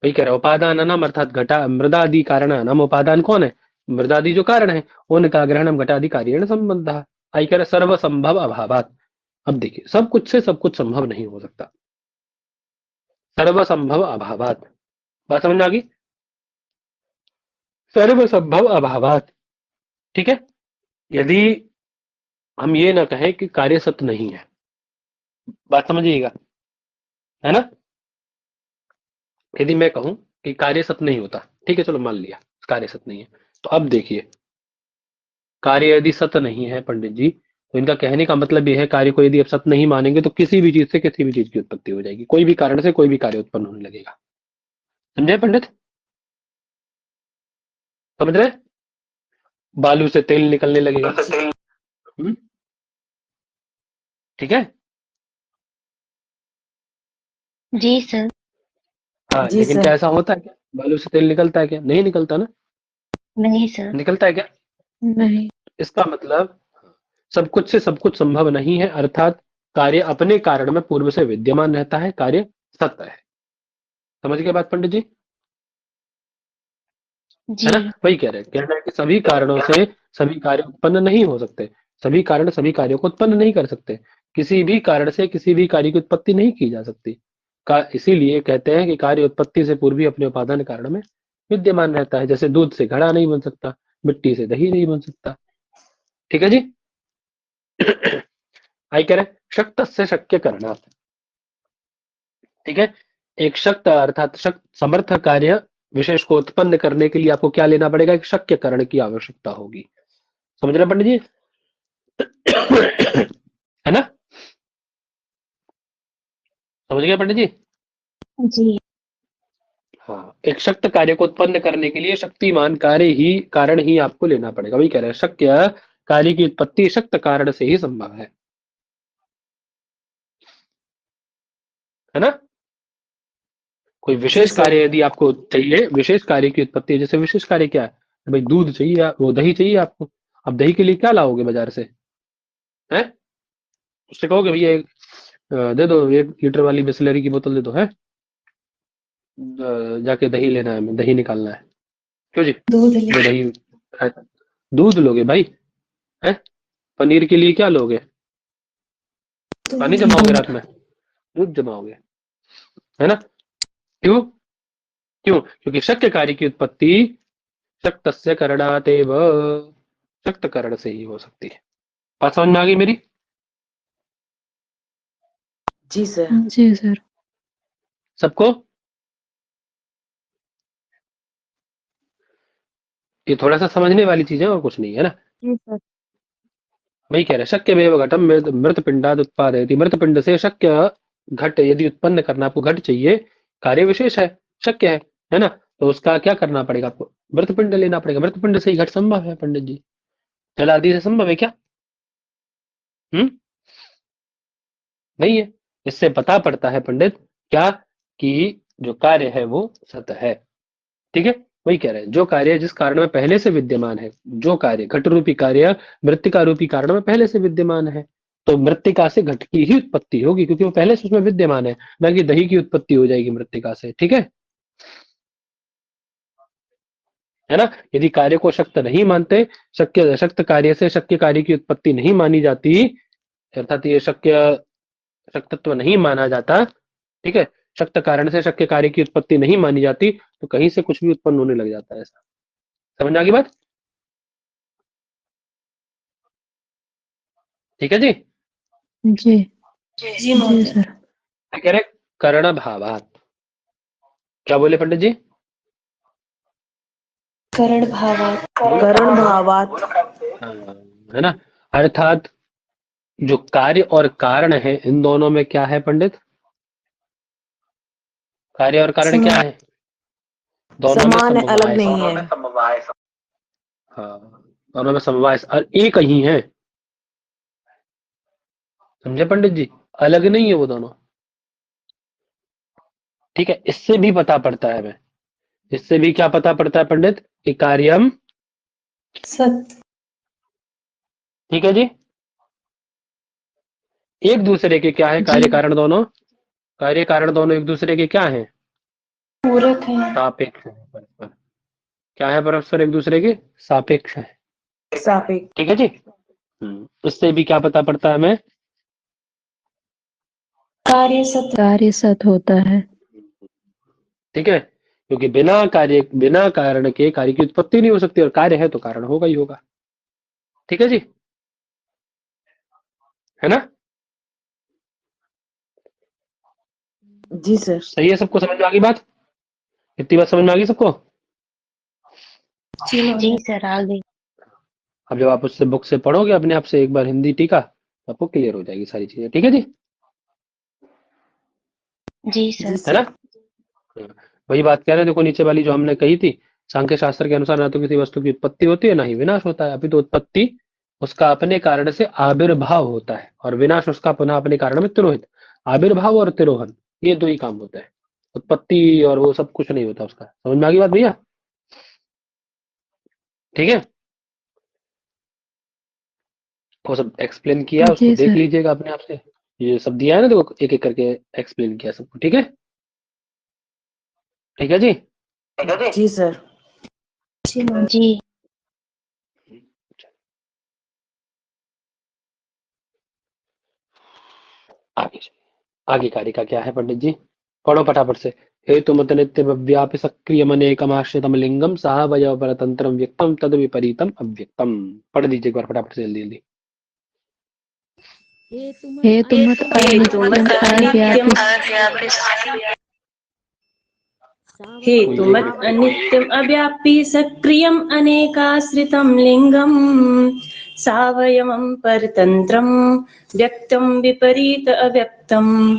वही कह रहा है, उपादान नाम अर्थात घटा मृदादि कारण नाम, उपादान कौन है? मृदादि जो कारण है, उनका ग्रहणम घटादि कार्य संबंध। आई कह रहा है, सर्व संभव अभावात। अब देखिए, सब कुछ से सब कुछ संभव नहीं हो सकता, सर्व संभव अभावात। बात समझ में आ गई? सर्व संभव अभावात, ठीक है। यदि हम ये ना कहें कि कार्य सत्य नहीं है, बात समझिएगा, है ना। यदि मैं कहूं कि कार्य सत्य नहीं होता, ठीक है, चलो मान लिया कार्य सत्य नहीं है, तो अब देखिए, कार्य यदि सत्य नहीं है पंडित जी, तो इनका कहने का मतलब यह है, कार्य को यदि आप सत्य नहीं मानेंगे तो किसी भी चीज से किसी भी चीज की उत्पत्ति हो जाएगी, कोई भी कारण से कोई भी कार्य उत्पन्न होने लगेगा। समझे पंडित? समझ रहे? बालू से तेल निकलने लगेगा। हम्म, ठीक है। जी सर। हाँ, जी लेकिन क्या सर। ऐसा होता है क्या? बालू से तेल निकलता है क्या? नहीं निकलता ना। नहीं सर। निकलता है क्या? नहीं। इसका मतलब सब कुछ से सब कुछ संभव नहीं है, अर्थात कार्य अपने कारण में पूर्व से विद्यमान रहता है, कार्य सत्य है। समझ गए बात पंडित जी? है जी। ना। वही कह रहे हैं, कहना है कि सभी कारणों से सभी कार्य उत्पन्न नहीं हो सकते, सभी कारण सभी कार्यों को उत्पन्न नहीं कर सकते, किसी भी कारण से किसी भी कार्य की उत्पत्ति नहीं की जा सकती। इसीलिए कहते हैं कि कार्य उत्पत्ति से पूर्व ही अपने उपादान कारण में विद्यमान रहता है। जैसे दूध से घड़ा नहीं बन सकता, मिट्टी से दही नहीं बन सकता। ठीक है जी। आई कह रहे हैं, शक्त से शक्य करना, ठीक है। एक शक्त अर्थात शक्त समर्थ कार्य विशेष को उत्पन्न करने के लिए आपको क्या लेना पड़ेगा? एक शक्य करण की आवश्यकता होगी। समझ रहे हैं पंडित जी? है ना। समझ गए पंडित जी? जी। हाँ, एक शक्त कार्य को उत्पन्न करने के लिए शक्तिमान कार्य ही कारण ही आपको लेना पड़ेगा। वही कह रहे हैं, शक्य कार्य की उत्पत्ति शक्त कारण से ही संभव है ना। कोई जी विशेष सर। कार्य यदि आपको चाहिए, विशेष कार्य की उत्पत्ति, जैसे विशेष कार्य क्या है? भाई दूध चाहिए, वो दही चाहिए आपको। अब दही के लिए क्या लाओगे बाजार से? है, उससे कहोगे भैया दे दो 1 लीटर वाली बिस्लरी की बोतल दे दो, है जाके दही लेना है, हमें दही निकालना है। क्यों जी? दूध दो दही है, दूध लोगे भाई? है, पनीर के लिए क्या लोगे? पानी जमाओगे दूध। रात में? दूध जमाओगे, है ना। क्यों? क्यों? क्योंकि शक्य कार्य की उत्पत्ति शक्तस्य करणातेव, शक्त करण से ही हो सकती है। बात समझ में आ गई मेरी? जी सर। जी सर। सबको? ये थोड़ा सा समझने वाली चीज है और कुछ नहीं, है ना। जी सर। वही कह रहे हैं, शक्य में घटम में मृत पिंडाद उत्पादयति, मृत पिंड से शक्य घट यदि उत्पन्न करना, आपको घट चाहिए, कार्य विशेष है, शक्य है ना। तो उसका क्या करना पड़ेगा आपको? मृत पिंड लेना पड़ेगा। मृत पिंड से ही घट संभव है पंडित जी। जल आदि से संभव है क्या? हम्म, नहीं है। इससे पता पड़ता है पंडित क्या, कि जो कार्य है वो सत है। ठीक है। वही कह रहे हैं, जो कार्य जिस कारण में पहले से विद्यमान है, जो कार्य घट रूपी कार्य मृत्तिका रूपी कारण में पहले से विद्यमान है, तो मृत्तिका से घट की ही उत्पत्ति होगी, क्योंकि वो पहले से उसमें विद्यमान है, ना कि दही की उत्पत्ति हो जाएगी मृत्तिका से। ठीक है ना। यदि कार्य को शक्त नहीं मानते, शक्य शक्त कार्य से शक्य कार्य की उत्पत्ति नहीं मानी जाती, अर्थात ये शक्य शक्तत्व नहीं माना जाता, ठीक है, शक्त कारण से शक्य कार्य की उत्पत्ति नहीं मानी जाती, तो कहीं से कुछ भी उत्पन्न होने लग जाता है। ऐसा समझ आ गई बात? ठीक है जी। जी। जी जी महोदय। सर। क्या कह रहे? कर्ण भावात, क्या बोले पंडित जी? करण भावात। करण भावात। हाँ, है ना। अर्थात जो कार्य और कारण है, इन दोनों में क्या है पंडित? कार्य और कारण क्या है? दोनों में समान है, अलग समवाय नहीं है। है। हाँ, दोनों में समवाय और एक ही है। समझे पंडित जी? अलग नहीं है वो दोनों। ठीक है, इससे भी पता पड़ता है हमें, इससे भी क्या पता पड़ता है पंडित? कि कार्यम, सत। ठीक है जी, एक दूसरे के क्या है? कार्य जी। कारण दोनों, कार्य कारण दोनों एक दूसरे के क्या है? पूरक है। सापेक्ष है परस्पर। क्या है परस्पर? एक दूसरे के सापेक्ष है। सापेक्ष। ठीक है जी। इससे भी क्या पता पड़ता है हमें? कार्य सत होता है। ठीक है, क्योंकि बिना कार्य, बिना कारण के कार्य की उत्पत्ति नहीं हो सकती, और कार्य है तो कारण होगा ही होगा। ठीक है जी, है ना। जी सर। सही है, सबको समझ में आ गई बात? इतनी बात समझ में आ गई सबको? जी सर, आ गई। अब जब आप उससे बुक से पढ़ोगे अपने आप से एक बार हिंदी टीका, तो आपको क्लियर हो जाएगी सारी चीजें। ठीक है जी, जी जी सर। है ना। सर। वही बात कह रहे हैं, देखो नीचे वाली जो हमने कही थी, सांख्य शास्त्र के अनुसार ना तो किसी वस्तु की उत्पत्ति होती है, ना ही विनाश होता है। अभी तो उत्पत्ति उसका अपने कारण से आविर्भाव होता है, और विनाश उसका पुनः अपने कारण में तिरोहित। आविर्भाव और तिरोहन, ये दो ही काम होते हैं। उत्पत्ति और वो सब कुछ नहीं होता उसका। समझ में आ गई बात भैया? ठीक है, वो सब एक्सप्लेन किया, उसको जी देख सर। लीजिएगा अपने आप से। ये सब दिया है ना, देखो एक एक करके एक्सप्लेन किया सबको। ठीक है, ठीक है जी। जी सर। जी। आगे आगे कार्य का क्या है पंडित जी? पढ़ो फटाफट से। हेतु मत नित्य व्यापि सक्रिय मनेकमाश्रितम लिंगम सहावयव परतंत्रम व्यक्तम तद विपरीतम अव्यक्तम। पढ़ दीजिए एक बार फटाफट से, जल्दी जल्दी। हेतु मत अनित्यम अव्यापि। हेतुमत् अनित्यम् अव्यापि सक्रियम् अनेकाश्रितं लिङ्गम् सावयवं परतन्त्रं व्यक्तं विपरीत अव्यक्तम्।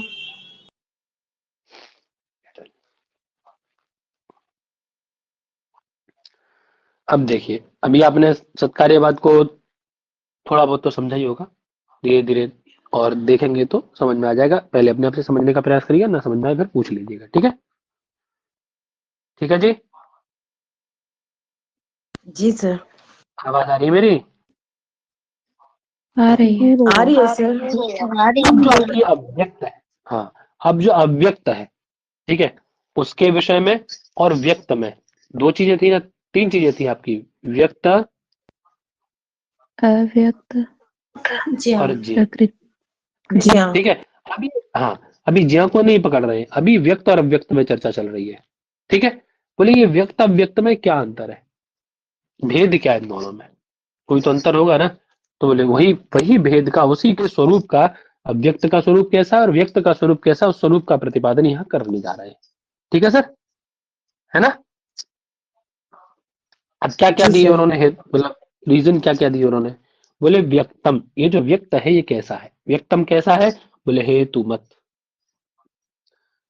अब देखिए, अभी आपने सत्कार्यवाद को थोड़ा बहुत तो समझा ही होगा, धीरे धीरे और देखेंगे तो समझ में आ जाएगा। पहले अपने आप से समझने का प्रयास करिए, ना समझ में आए फिर पूछ लीजिएगा। ठीक है, ठीक है जी। जी सर। आवाज आ रही है मेरी? आ रही है। आ रही है सर। जी सर, आ रही अब जो है। आपकी अव्यक्त है, हाँ, अब जो अव्यक्त है, ठीक है, उसके विषय में और व्यक्त में दो चीजें थी ना, तीन चीजें थी आपकी, व्यक्त अव्यक्त और ज्ञ। प्रकृति। जी हाँ। ठीक है, अभी, हाँ, अभी ज्ञ को नहीं पकड़ रहे हैं, अभी व्यक्त और अव्यक्त में चर्चा चल रही है। ठीक है, बोले ये व्यक्त अव्यक्त में क्या अंतर है, भेद क्या है इन दोनों में? कोई तो अंतर होगा ना। तो बोले वही वही भेद का, उसी के स्वरूप का, अव्यक्त का स्वरूप कैसा है और व्यक्त का स्वरूप कैसा है, उस स्वरूप का प्रतिपादन यहाँ करने जा रहे हैं। ठीक है सर, है ना। अब क्या क्या जी दिए सर। उन्होंने, मतलब रीजन क्या क्या दिए उन्होंने। बोले व्यक्तम, ये जो व्यक्त है ये कैसा है, व्यक्तम कैसा है? बोले हेतु मत।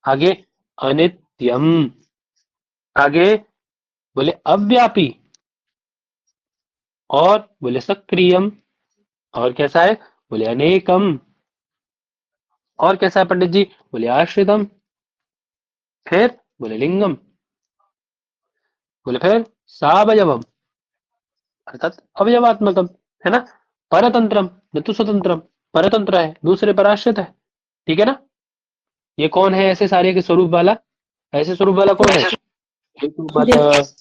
आगे अनित्यम। आगे बोले अव्यापी। और बोले सक्रियम। और कैसा है? बोले अनेकम। और कैसा है पंडित जी? बोले आश्रितम। फिर बोले लिंगम। बोले फिर सावयवम, अर्थात अवयवात्मकम, है ना। परतंत्रम, न तो स्वतंत्रम, परतंत्र है, दूसरे पर आश्रित है। ठीक है ना। ये कौन है ऐसे सारे के स्वरूप वाला? ऐसे स्वरूप वाला कौन है? हेतुमत,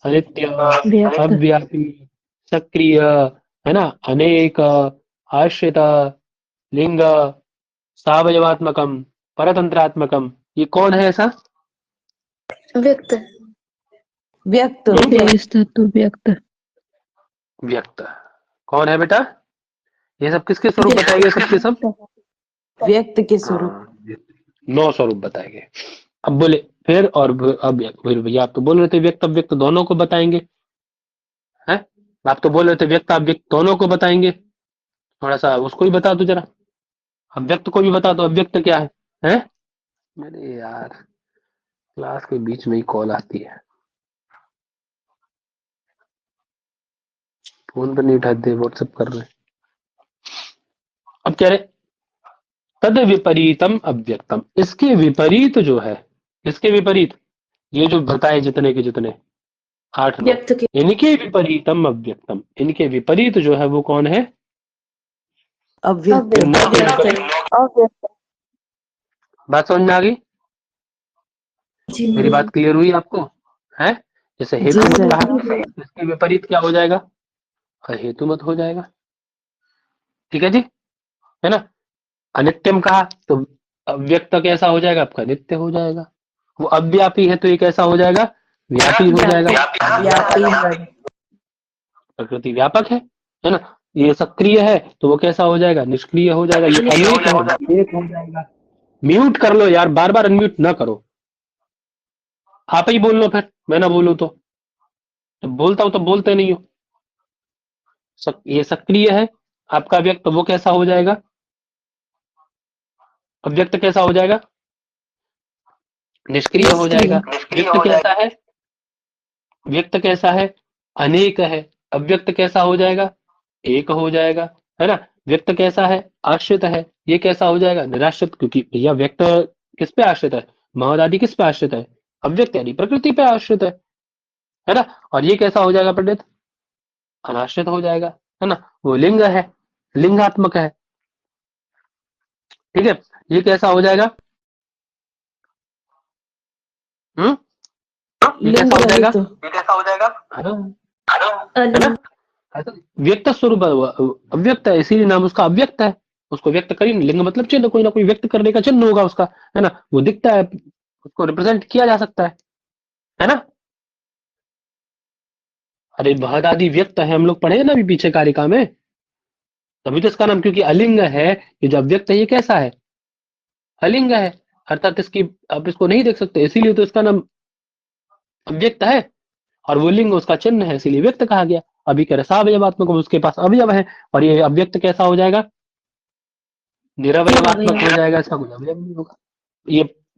अनित्य, व्यक्त। अव्यापी, सक्रिय, है ना, अनेक, आश्रित, लिंग, सावयवात्मकम, परतंत्रात्मकम, ये कौन है ऐसा? व्यक्त। व्यक्त। शेष तत्व व्यक्त। व्यक्त। कौन है बेटा? ये सब किसके स्वरूप बताए गए? सबके सब व्यक्त के स्वरूप। हाँ, 9 स्वरूप बताए गए। अब बोले फिर और फिर भैया आप तो बोल रहे थे व्यक्त अव्यक्त दोनों को बताएंगे, हैं? आप तो बोल रहे थे व्यक्त अव्यक्त दोनों को बताएंगे, थोड़ा सा उसको ही बता दो जरा, अव्यक्त को भी बता दो, अव्यक्त क्या है, हैं? अरे यार क्लास के बीच में ही कॉल आती है, फोन तो नहीं उठाते, व्हाट्सएप कर रहे हैं। अब कह रहे तद विपरीतम अव्यक्तम, इसके विपरीत जो है, इसके विपरीत ये जो बताए जितने के जितने 8 9, व्यक्त के इनके विपरीतम अव्यक्तम, इनके विपरीत जो है वो कौन है? अव्यक्त। इनके विपरीत। बात समझ में आ गई? जी मेरी बात क्लियर हुई आपको? है जैसे जी हेतु मत सर। कहा, इसके विपरीत क्या हो जाएगा? हेतु मत हो जाएगा। ठीक है जी, है ना? अनित्यम कहा तो अव्यक्त कैसा हो जाएगा आपका? नित्य हो जाएगा। वो अव्यापी है तो ये कैसा हो जाएगा? व्यापी हो जाएगा। व्यापी। प्रकृति व्यापक है ना? ये सक्रिय है तो वो कैसा हो जाएगा? निष्क्रिय हो जाएगा। ये अनेक है, अनेक हो जाएगा। म्यूट कर लो यार, बार बार अनम्यूट ना करो, आप ही बोल लो, फिर मैं ना बोलूं तो बोलता हूं तो बोलते नहीं हो। ये सक्रिय है आपका व्यक्त, वो कैसा हो जाएगा? अव्यक्त कैसा हो जाएगा? निष्क्रिय हो जाएगा। व्यक्त कैसा है? व्यक्त कैसा है? अनेक है। अव्यक्त कैसा हो जाएगा? एक हो जाएगा, है ना? व्यक्त कैसा है? आश्रित है। ये कैसा हो जाएगा? निराश्रित, क्योंकि भैया व्यक्त किस पे आश्रित है? महद आदि किस पे आश्रित है? अव्यक्त यानी प्रकृति पे आश्रित है ना? और ये कैसा हो जाएगा पंडित? अनाश्रित हो जाएगा, है ना? वो लिंग है, लिंगात्मक है। ठीक है, ये कैसा हो जाएगा? हम्म ये कैसा हो जाएगा? हाँ, है ना? ऐसा व्यक्त स्वरूप अव्यक्त है, इसीलिए नाम उसका अव्यक्त है। उसको व्यक्त करिए, लिंग मतलब चिन्ह, कोई ना कोई व्यक्त करने का चिन्ह होगा उसका, है ना? वो दिखता है, उसको रिप्रेजेंट किया जा सकता है ना? अरे महद आदि व्यक्त है, हम लोग पढ़े हैं ना अभी पीछे कारिका में, तभी तो इसका नाम, क्योंकि अलिंग है। ये जो अव्यक्त है ये कैसा है? अलिंग है, अर्थात इसकी आप इसको नहीं देख सकते, इसीलिए तो इसका नाम अव्यक्त है। और वो लिंग उसका चिन्ह है, इसीलिए व्यक्त कहा गया। अभी कह रहे सावयवात्मक, उसके पास अवयव है, और ये अव्यक्त कैसा हो जाएगा? निरवयवात्मक हो जाएगा, इसका कोई अवयव नहीं होगा।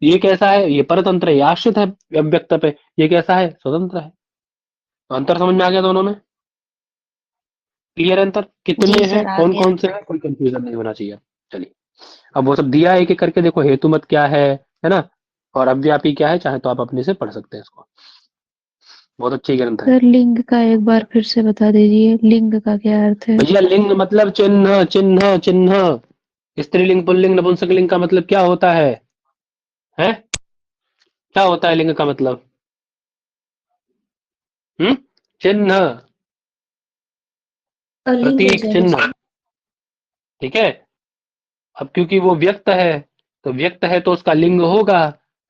ये कैसा है? ये परतंत्र है, ये आश्रित है अव्यक्त पे। ये कैसा है? स्वतंत्र है। तो अंतर समझ में आ गया दोनों में? क्लियर अंतर कितने जी हैं, सर, आ कौन गया। कौन से हैं? कोई कंफ्यूजन नहीं होना चाहिए। चलिए, अब वो सब दिया एक एक करके देखो, हेतु मत क्या है ना? और अव्यापी क्या है, चाहे तो आप अपने से पढ़ सकते हैं इसको, बहुत अच्छी ग्रंथ है। सर लिंग का एक बार फिर से बता दीजिए, लिंग का क्या अर्थ है? भैया लिंग मतलब चिन्ह, चिन्ह, चिन्ह। स्त्रीलिंग, पुल्लिंग, नपुंसकलिंग का मतलब क्या होता है? हैं? क्या होता है लिंग का मतलब? चिन्ह, अलिंग हो प्रतीक, जाएगा। चिन्ह। ठीक है, अब क्योंकि वो व्यक्त है, तो व्यक्त है तो उसका लिंग होगा,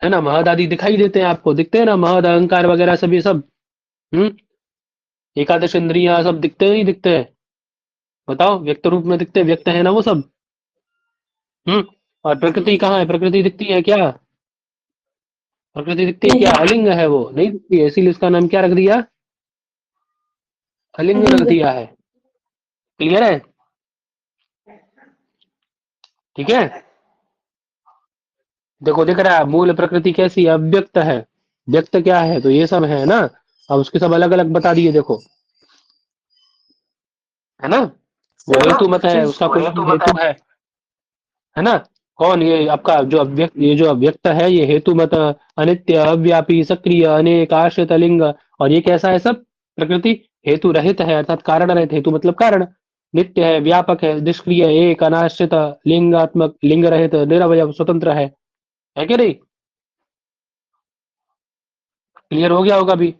है ना? महद आदि दिखाई देते हैं आपको, दिखते हैं ना? महद, अहंकार वगैरह सब, ये सब एकादश इंद्रियां सब दिखते नहीं दिखते हैं? बताओ, व्यक्त रूप में दिखते हैं, व्यक्त है ना वो सब। और प्रकृति कहाँ है? प्रकृति दिखती है क्या? प्रकृति दिखती है क्या? अलिंग है, वो नहीं दिखती है, इसीलिए उसका नाम क्या रख दिया? अलिंग रख अलिंग। दिया है। क्लियर है? ठीक है, देखो दिख रहा है, मूल प्रकृति कैसी है? अव्यक्त है। व्यक्त क्या है? तो ये सब है ना। अब उसके सब अलग अलग बता दिए, देखो, है ना? वो हेतु मत है, उसका कोई हेतु है ना? कौन? ये आपका जो अव्यक्त, ये जो अव्यक्त है, ये हेतु मत, अनित्य, अव्यापी, सक्रिय, अनेक, आश्रित, लिंग। और ये कैसा है? सब प्रकृति हेतु रहित है, अर्थात कारण रहित। हेतु मतलब कारण। नित्य है, व्यापक है, निष्क्रिय, एक, अनाश्रित, लिंगात्मक, लिंग रहित, निरवयव, स्वतंत्र है कि नहीं? क्लियर हो गया होगा अभी?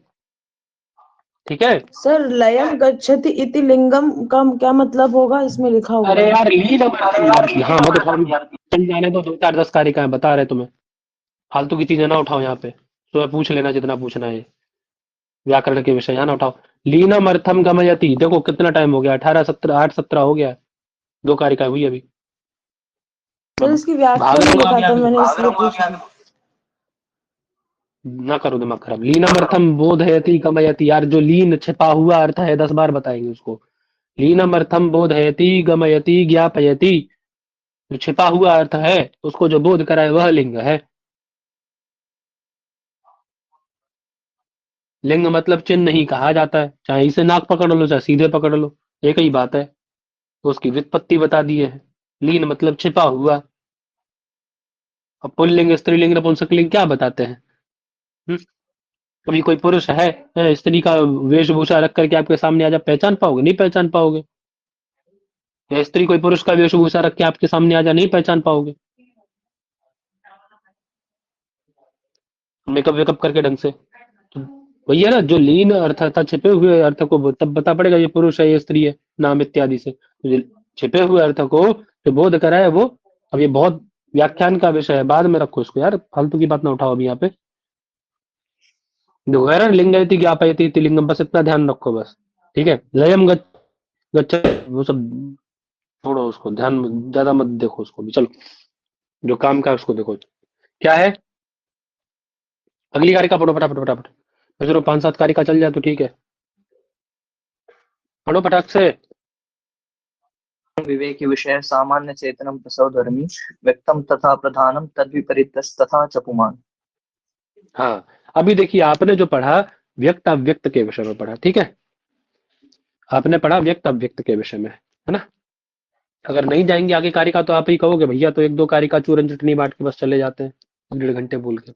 ठीक है। सर लयम गच्छति इति लिंगम का क्या मतलब होगा, इसमें लिखा हुआ अरे है। यार लीन यार, यहाँ मत उठाओ, चल जाने दो, 2 4 10 कारिकाएं बता रहे तुम्हें, फालतू की चीजें ना उठाओ यहाँ पे। तो पूछ लेना जितना पूछना है, व्याकरण के विषय यहाँ ना उठाओ। लीनम अर्थम गमयति, देखो कितना टाइम हो गया, 18 17 8 17 हो गया, 2 कारिकाएं हुई अभी। सर इसकी व्याख्या भाग में रहा लिखा हूँ था, अभी। मैंने इसलिए पूछा। ना करो दिमाग खराब। लीनमर्थम बोधयति गमयति, यार जो लीन छिपा हुआ अर्थ है 10 बार बताएंगे उसको। लीनमर्थम बोधयति गमयति ज्ञापयति, जो छिपा हुआ अर्थ है उसको जो बोध कराए वह लिंग है। लिंग मतलब चिन्ह नहीं कहा जाता है, चाहे इसे नाक पकड़ लो चाहे सीधे पकड़ लो, एक ही बात है। तो उसकी व्युत्पत्ति बता दी है। लीन मतलब छिपा हुआ। अब पुल्लिंग स्त्रीलिंग नपुंसकलिंग क्या बताते हैं? हम्म? कभी कोई पुरुष है, स्त्री का वेशभूषा रख करके आपके सामने आ जा, पहचान पाओगे? नहीं पहचान पाओगे। या स्त्री कोई पुरुष का वेशभूषा रख के आपके सामने आ जा, नहीं पहचान पाओगे। मेकअप वेकअप करके ढंग से। तो वही है ना, जो लीन अर्थ था, छिपे हुए अर्थ को तब बता पड़ेगा ये पुरुष है ये स्त्री है, नाम इत्यादि से। तो जो छिपे हुए अर्थ को जो बोध कराए वो, अब ये बहुत व्याख्यान का विषय है, बाद में रखो इसको यार, फालतू की बात ना उठाओ अभी यहाँ पे। दोगैर लिंगयति ज्ञापयति इति लिंगम, बस इतना ध्यान रखो बस, ठीक है। लयम गच्छ, वो सब छोड़ो, उसको ध्यान ज्यादा मत देखो उसको भी, चलो जो काम का है उसको देखो। क्या है अगली कारिका? पढ़ो फटाफट फटाफट। चलो 5-7 कारिका चल जाए तो ठीक है, पढ़ो फटाक से। विवेकी विषय सामान्य चेतनम प्रसवधर्मी व्यक्तम तथा प्रधानम तद्विपरीतस्तथा च पुमान्। हाँ, अभी देखिए आपने जो पढ़ा व्यक्त अव्यक्त के विषय में पढ़ा, ठीक है। आपने पढ़ा व्यक्त अव्यक्त के विषय में, है ना। अगर नहीं जाएंगे आगे कारिका तो आप ही कहोगे भैया तो 1-2 कारिका चूरन चटनी बांट के बस चले जाते हैं 1.5 घंटे बोल के।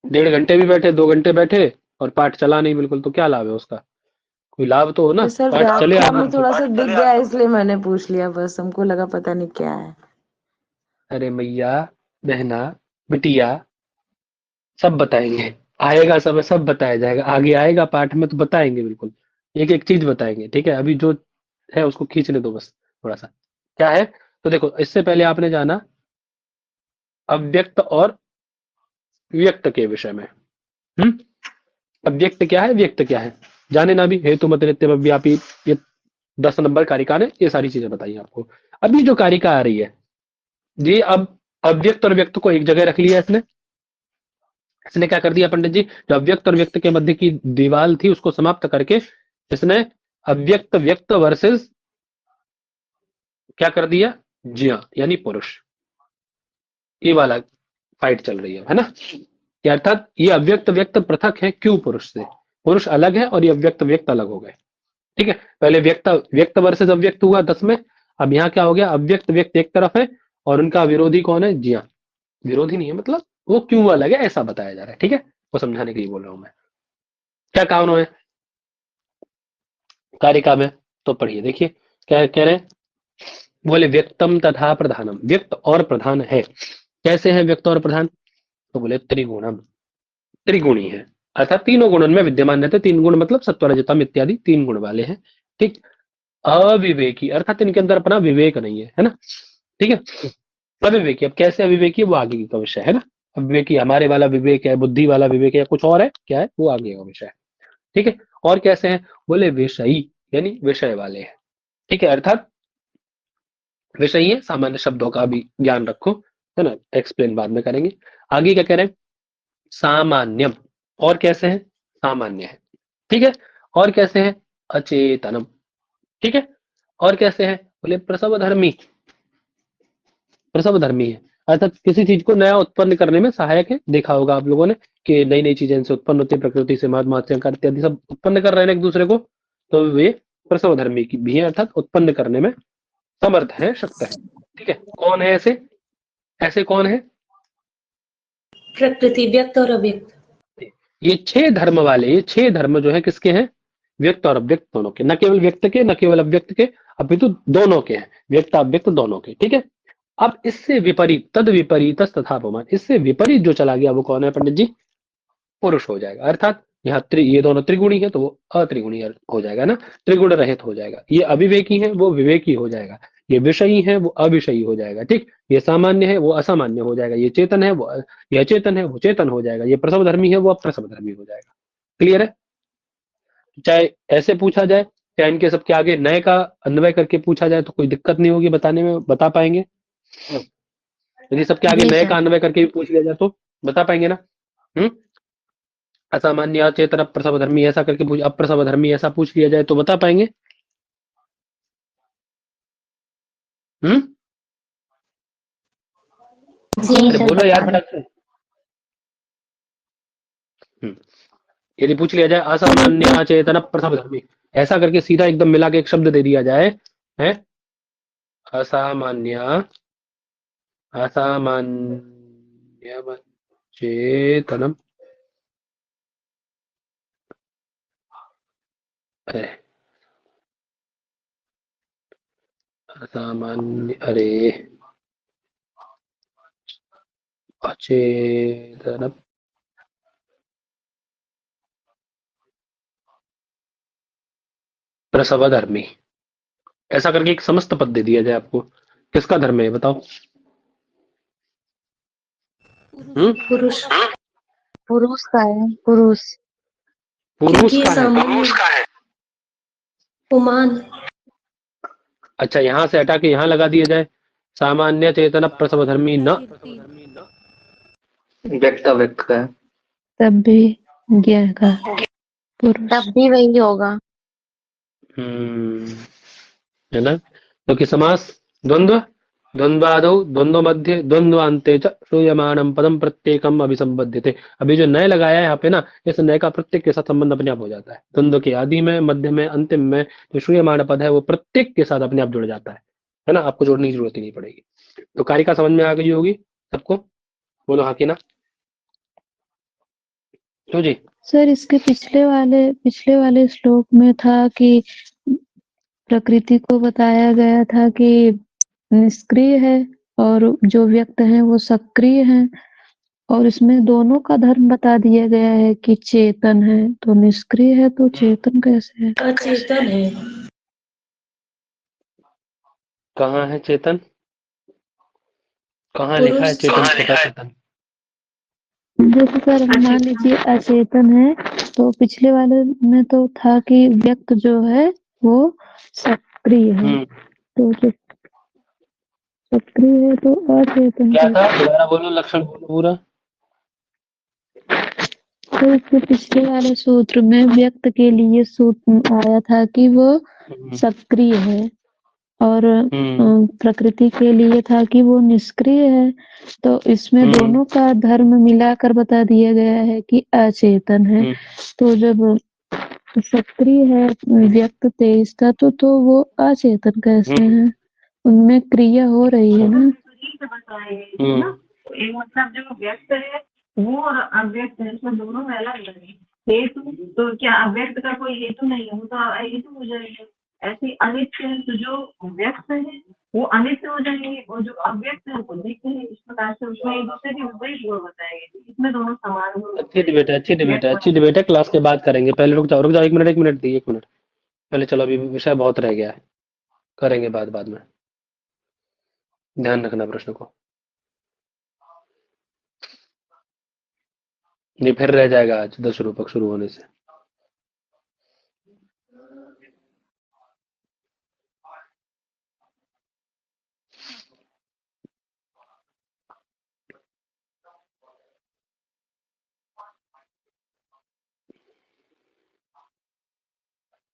1.5 घंटे भी बैठे, 2 घंटे बैठे और पाठ चला नहीं बिल्कुल, तो क्या लाभ है उसका? कोई लाभ तो हो ना, तो सर पाठ चले व्याख्या आराम में से। थोड़ा सा दिख गया इसलिए मैंने पूछ लिया, बस हमको लगा पता नहीं क्या है। अरे मैया बहना बिटिया सब बताएंगे, आएगा समय सब बताया जाएगा, आगे आएगा पाठ में तो बताएंगे बिल्कुल, एक एक चीज बताएंगे, ठीक है। अभी जो है उसको खींचने दो बस थोड़ा सा। क्या है तो देखो, इससे पहले आपने जाना अव्यक्त और व्यक्त के विषय में। अव्यक्त क्या है व्यक्त क्या है, जाने ना भी। हेतु मत नित्य व्यापी, ये 10 नंबर कारिका ने ये सारी चीजें बताई आपको। अभी जो कारिका आ रही है जी, अब अव्यक्त और व्यक्त को एक जगह रख लिया इसने। इसने क्या कर दिया पंडित जी, जो अव्यक्त और व्यक्त के मध्य की दीवार थी उसको समाप्त करके इसने अव्यक्त व्यक्त वर्सेस क्या कर दिया, जिया यानी पुरुष, ये वाला फाइट चल रही है ना। कि अर्थात ये अव्यक्त व्यक्त पृथक है, क्यों? पुरुष से। पुरुष अलग है और ये अव्यक्त व्यक्त अलग हो गए, ठीक है। पहले व्यक्त व्यक्त वर्सेस अव्यक्त हुआ 10 में, अब यहाँ क्या हो गया, अव्यक्त व्यक्त एक तरफ है और उनका विरोधी कौन है, जिया। विरोधी नहीं है मतलब वो क्यों अलग है ऐसा बताया जा रहा है, ठीक है। वो समझाने के लिए बोल रहा हूं मैं। क्या कारण है कारिका में, तो पढ़िए देखिए क्या कह रहे हैं। बोले व्यक्तम तथा प्रधानम, व्यक्त और प्रधान है। कैसे है व्यक्त और प्रधान? तो बोले त्रिगुणम, त्रिगुणी है, अर्थात तीनों गुणों में विद्यमान रहते। 3 गुण मतलब सत्व रजतम इत्यादि 3 गुण वाले हैं, ठीक। अविवेकी अर्थात इनके अंदर अपना विवेक नहीं है, है ना, ठीक है। अविवेकी, अब कैसे अविवेकी वो आगे का विषय है ना। अविवेकी हमारे वाला विवेक है, बुद्धि वाला विवेक है, या कुछ और है, क्या है वो आगे का विषय है, ठीक है। और कैसे हैं? बोले विषयी यानी विषय वाले हैं, ठीक है। अर्थात विषयी है, सामान्य शब्दों का भी ज्ञान रखो, है ना, एक्सप्लेन बाद में करेंगे। आगे क्या कह रहे हैं, सामान्यम, और कैसे है, सामान्य है, ठीक है। और कैसे है, अचेतनम, ठीक है। और कैसे है, बोले प्रसव धर्मी, प्रसव धर्मी है, अर्थात किसी चीज को नया उत्पन्न करने में सहायक है। देखा होगा आप लोगों ने कि नई नई चीजें इनसे उत्पन्न होती है, प्रकृति से मध मात्स्यंकार इत्यादि सब उत्पन्न कर रहे हैं एक दूसरे को, तो वे प्रसव धर्मी की भी है, अर्थात उत्पन्न करने में समर्थ है, शक्त है, ठीक है। कौन है ऐसे, ऐसे कौन है? प्रकृति व्यक्त और अव्यक्त। ये 6 धर्म वाले, ये 6 धर्म जो है किसके हैं, व्यक्त और अव्यक्त दोनों के, न केवल व्यक्त के न केवल अव्यक्त के, अपितु दोनों के हैं, व्यक्त अव्यक्त दोनों के, ठीक है। अब इससे विपरीत तद विपरीत तथा अपमान, इससे विपरीत जो चला गया वो कौन है पंडित जी, पुरुष हो जाएगा। अर्थात यहाँ ये दोनों त्रिगुणी है तो वो अत्रिगुणी हो जाएगा ना, त्रिगुण रहित हो जाएगा। ये अविवेकी है वो विवेकी हो जाएगा, ये विषयी है वो अविषयी हो जाएगा, ठीक। ये सामान्य है वो असामान्य हो जाएगा, ये चेतन है वो, ये अचेतन है वो चेतन हो जाएगा, ये प्रसव धर्मी है वो अप्रसव धर्मी हो जाएगा। क्लियर है? चाहे ऐसे पूछा जाए, चाहे इनके सबके आगे नए का अन्वय करके पूछा जाए तो कोई दिक्कत नहीं होगी बताने में, बता पाएंगे। यदि सबके आगे जी नए सर। का अन्वय करके भी पूछ लिया जाए तो बता पाएंगे ना? असामान्य अचेतन अप्रसवधर्मी ऐसा करके पूछ, अप्रसवधर्मी ऐसा पूछ लिया जाए तो बता पाएंगे? हम्म जी अरे सर बोलो यार बता दो। फटाक से। यदि पूछ लिया जाए असामान्य अचेतन अप्रसवधर्मी, ऐसा करके सीधा एकदम मिला के एक शब्द दे दिया जाए, है असामान्य असामान्य चेतनम, अरे असामान्य, अरे अचेतन प्रसवधर्मी, ऐसा करके एक समस्त पद दे दिया जाए आपको, किसका धर्म है ये बताओ? हम्म पुरुष। पुरुष का है, पुरुष। पुरुष क्योंकि ये का है। सामान्य उमान। अच्छा, यहां से हटा के यहां लगा दिया जाए, सामान्य चेतन प्रसवधर्मी न, कीर्ति। व्यक्त व्यक्त का है। तब भी ज्ञ का पुरुष। तब भी वही होगा। है ना? तो कि समास द्वंद्व, द्वंद्वादौ द्वंद्व मध्य द्वंद्वान्ते च श्रूयमाणं पदम प्रत्येकम अभिसंबध्यते। अभी जो नए लगाया है यहाँ पे ना, इस नए का प्रत्येक के साथ संबंध अपने आप हो जाता है। द्वंद्व के आदि में, मध्य में, अंतिम में जो श्रूयमाण पद है वो प्रत्येक के साथ अपने आप जुड़ जाता है ना? आपको जोड़ने की जरूरत ही नहीं पड़ेगी। तो कारिका समझ में आ गई होगी सबको? बोलो हाँ कि ना? क्यों जी? सर इसके पिछले वाले श्लोक में था कि प्रकृति को बताया गया था कि निष्क्रिय है और जो व्यक्त है वो सक्रिय है, और इसमें दोनों का धर्म बता दिया गया है कि चेतन है, तो निष्क्रिय है तो चेतन कैसे है? अचेतन है। कहाँ है चेतन? कहाँ लिखा है पुरुष चेतन? छोटा चेतन। जैसे सर मान लीजिए अचेतन है, तो पिछले वाले में तो था कि व्यक्त जो है वो सक्रिय है, हम्म तो जो सक्रिय है तो अचेतन क्या था? कैसे? दोबारा बोलो, लक्षण बोलो पूरा। तो इसके पिछले वाले सूत्र में व्यक्त के लिए सूत्र आया था कि वो हम्म सक्रिय है, और हम्म प्रकृति के लिए था कि वो निष्क्रिय है। तो इसमें हम्म दोनों का धर्म मिलाकर बता दिया गया है कि अचेतन है। हम्म तो जब सक्रिय है व्यक्त 23 का, तो वो अचेतन कैसे हम्म है? उनमें क्रिया हो रही है ना। हम्म एक मतलब जो व्यक्त है वो और अव्यक्त है, इसमें दोनों में अलग अलग है। हेतु तो क्या अव्यक्त का कोई हेतु नहीं है, वो तो हेतु हो जाएगा। ऐसे अनित्य है, तो जो व्यक्त है वो अनित्य हो जाएंगे और जो अव्यक्त है वो नित्य है। इस प्रकार से उसमें एक दूसरे के विपरीत गुण बताएंगे, इसमें दोनों समान गुण अच्छी डिबेट है, अच्छी डिबेट है, व्यक्त अच्छी डिबेट है। क्लास के बाद करेंगे। पहले रुक जाओ, एक मिनट दी, एक मिनट। पहले चलो, अभी विषय बहुत रह गया है, करेंगे बाद में। ध्यान रखना प्रश्न को, नहीं फिर रह जाएगा आज 10 रूपक शुरू होने से।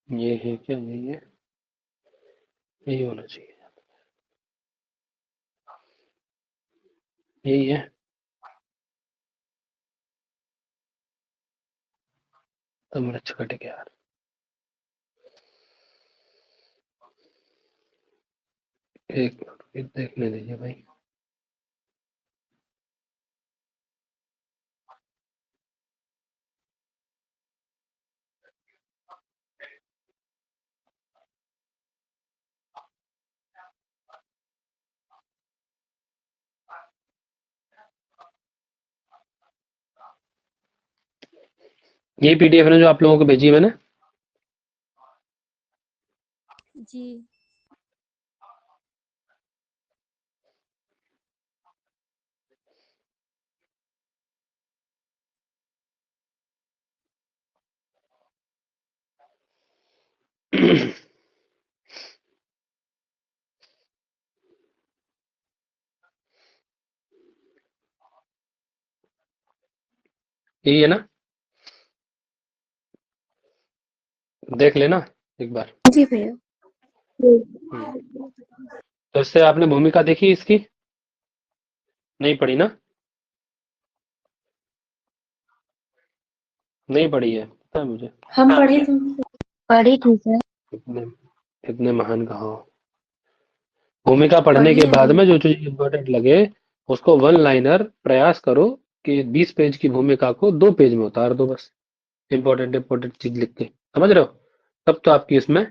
ये है क्या? यही है, यही होना चाहिए, यही है। तो मेरा अच्छा कटे यार, एक मिनट देखने दीजिए भाई। ये पीडीएफ ने जो आप लोगों को भेजी है मैंने, जी। यही है ना? देख लेना एक बार। जी भैया। तो इससे आपने भूमिका देखी इसकी? नहीं पढ़ी ना? नहीं पढ़ी है, पता है मुझे। हम पढ़े थे। पढ़ी थी सर। इतने इतने महान कहा हो। भूमिका पढ़ने पढ़े के हैं बाद हम। में जो चीज इम्पोर्टेंट लगे उसको वन लाइनर प्रयास करो कि 20 पेज की भूमिका को 2 पेज में उतार दो बस। इम्पोर्टेंट इम्पोर्टेंट चीज लिख के, समझ रहे हो? तब तो आपकी इसमें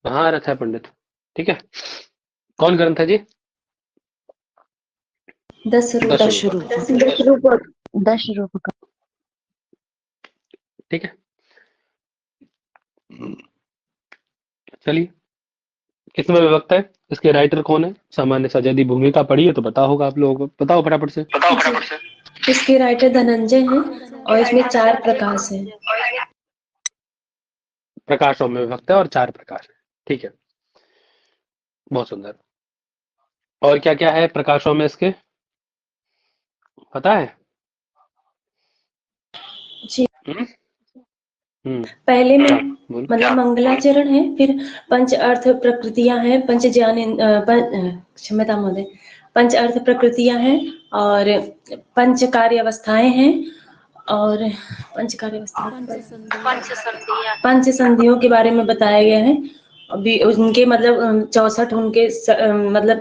महारथ है पंडित। ठीक है, कौन ग्रंथ है जी? 10 रूप। 10 रूप। 10 रूप का। ठीक है, चलिए। किसमें विभक्त है? इसके राइटर कौन है? सामान्य सा यदि भूमिका पढ़ी है तो पता होगा आप लोगों को, बताओ फटाफट से। इसके राइटर धनंजय हैं और इसमें 4 प्रकाश हैं। प्रकाशों में विभक्त है और 4 प्रकाश है। ठीक है, बहुत सुंदर। और क्या क्या है प्रकाशों में इसके, पता है? जी। हम्म पहले में क्या बोल? मतलब मंगलाचरण है, फिर पंच अर्थ प्रकृतियां हैं, पंच ज्ञान क्षमता महोदय, पंच अर्थ प्रकृतियां हैं और पंच कार्य अवस्थाएं हैं और पंच कार्य अवस्थाएं, पंच संधियों के बारे में बताया गया है। अभी उनके मतलब 64 उनके मतलब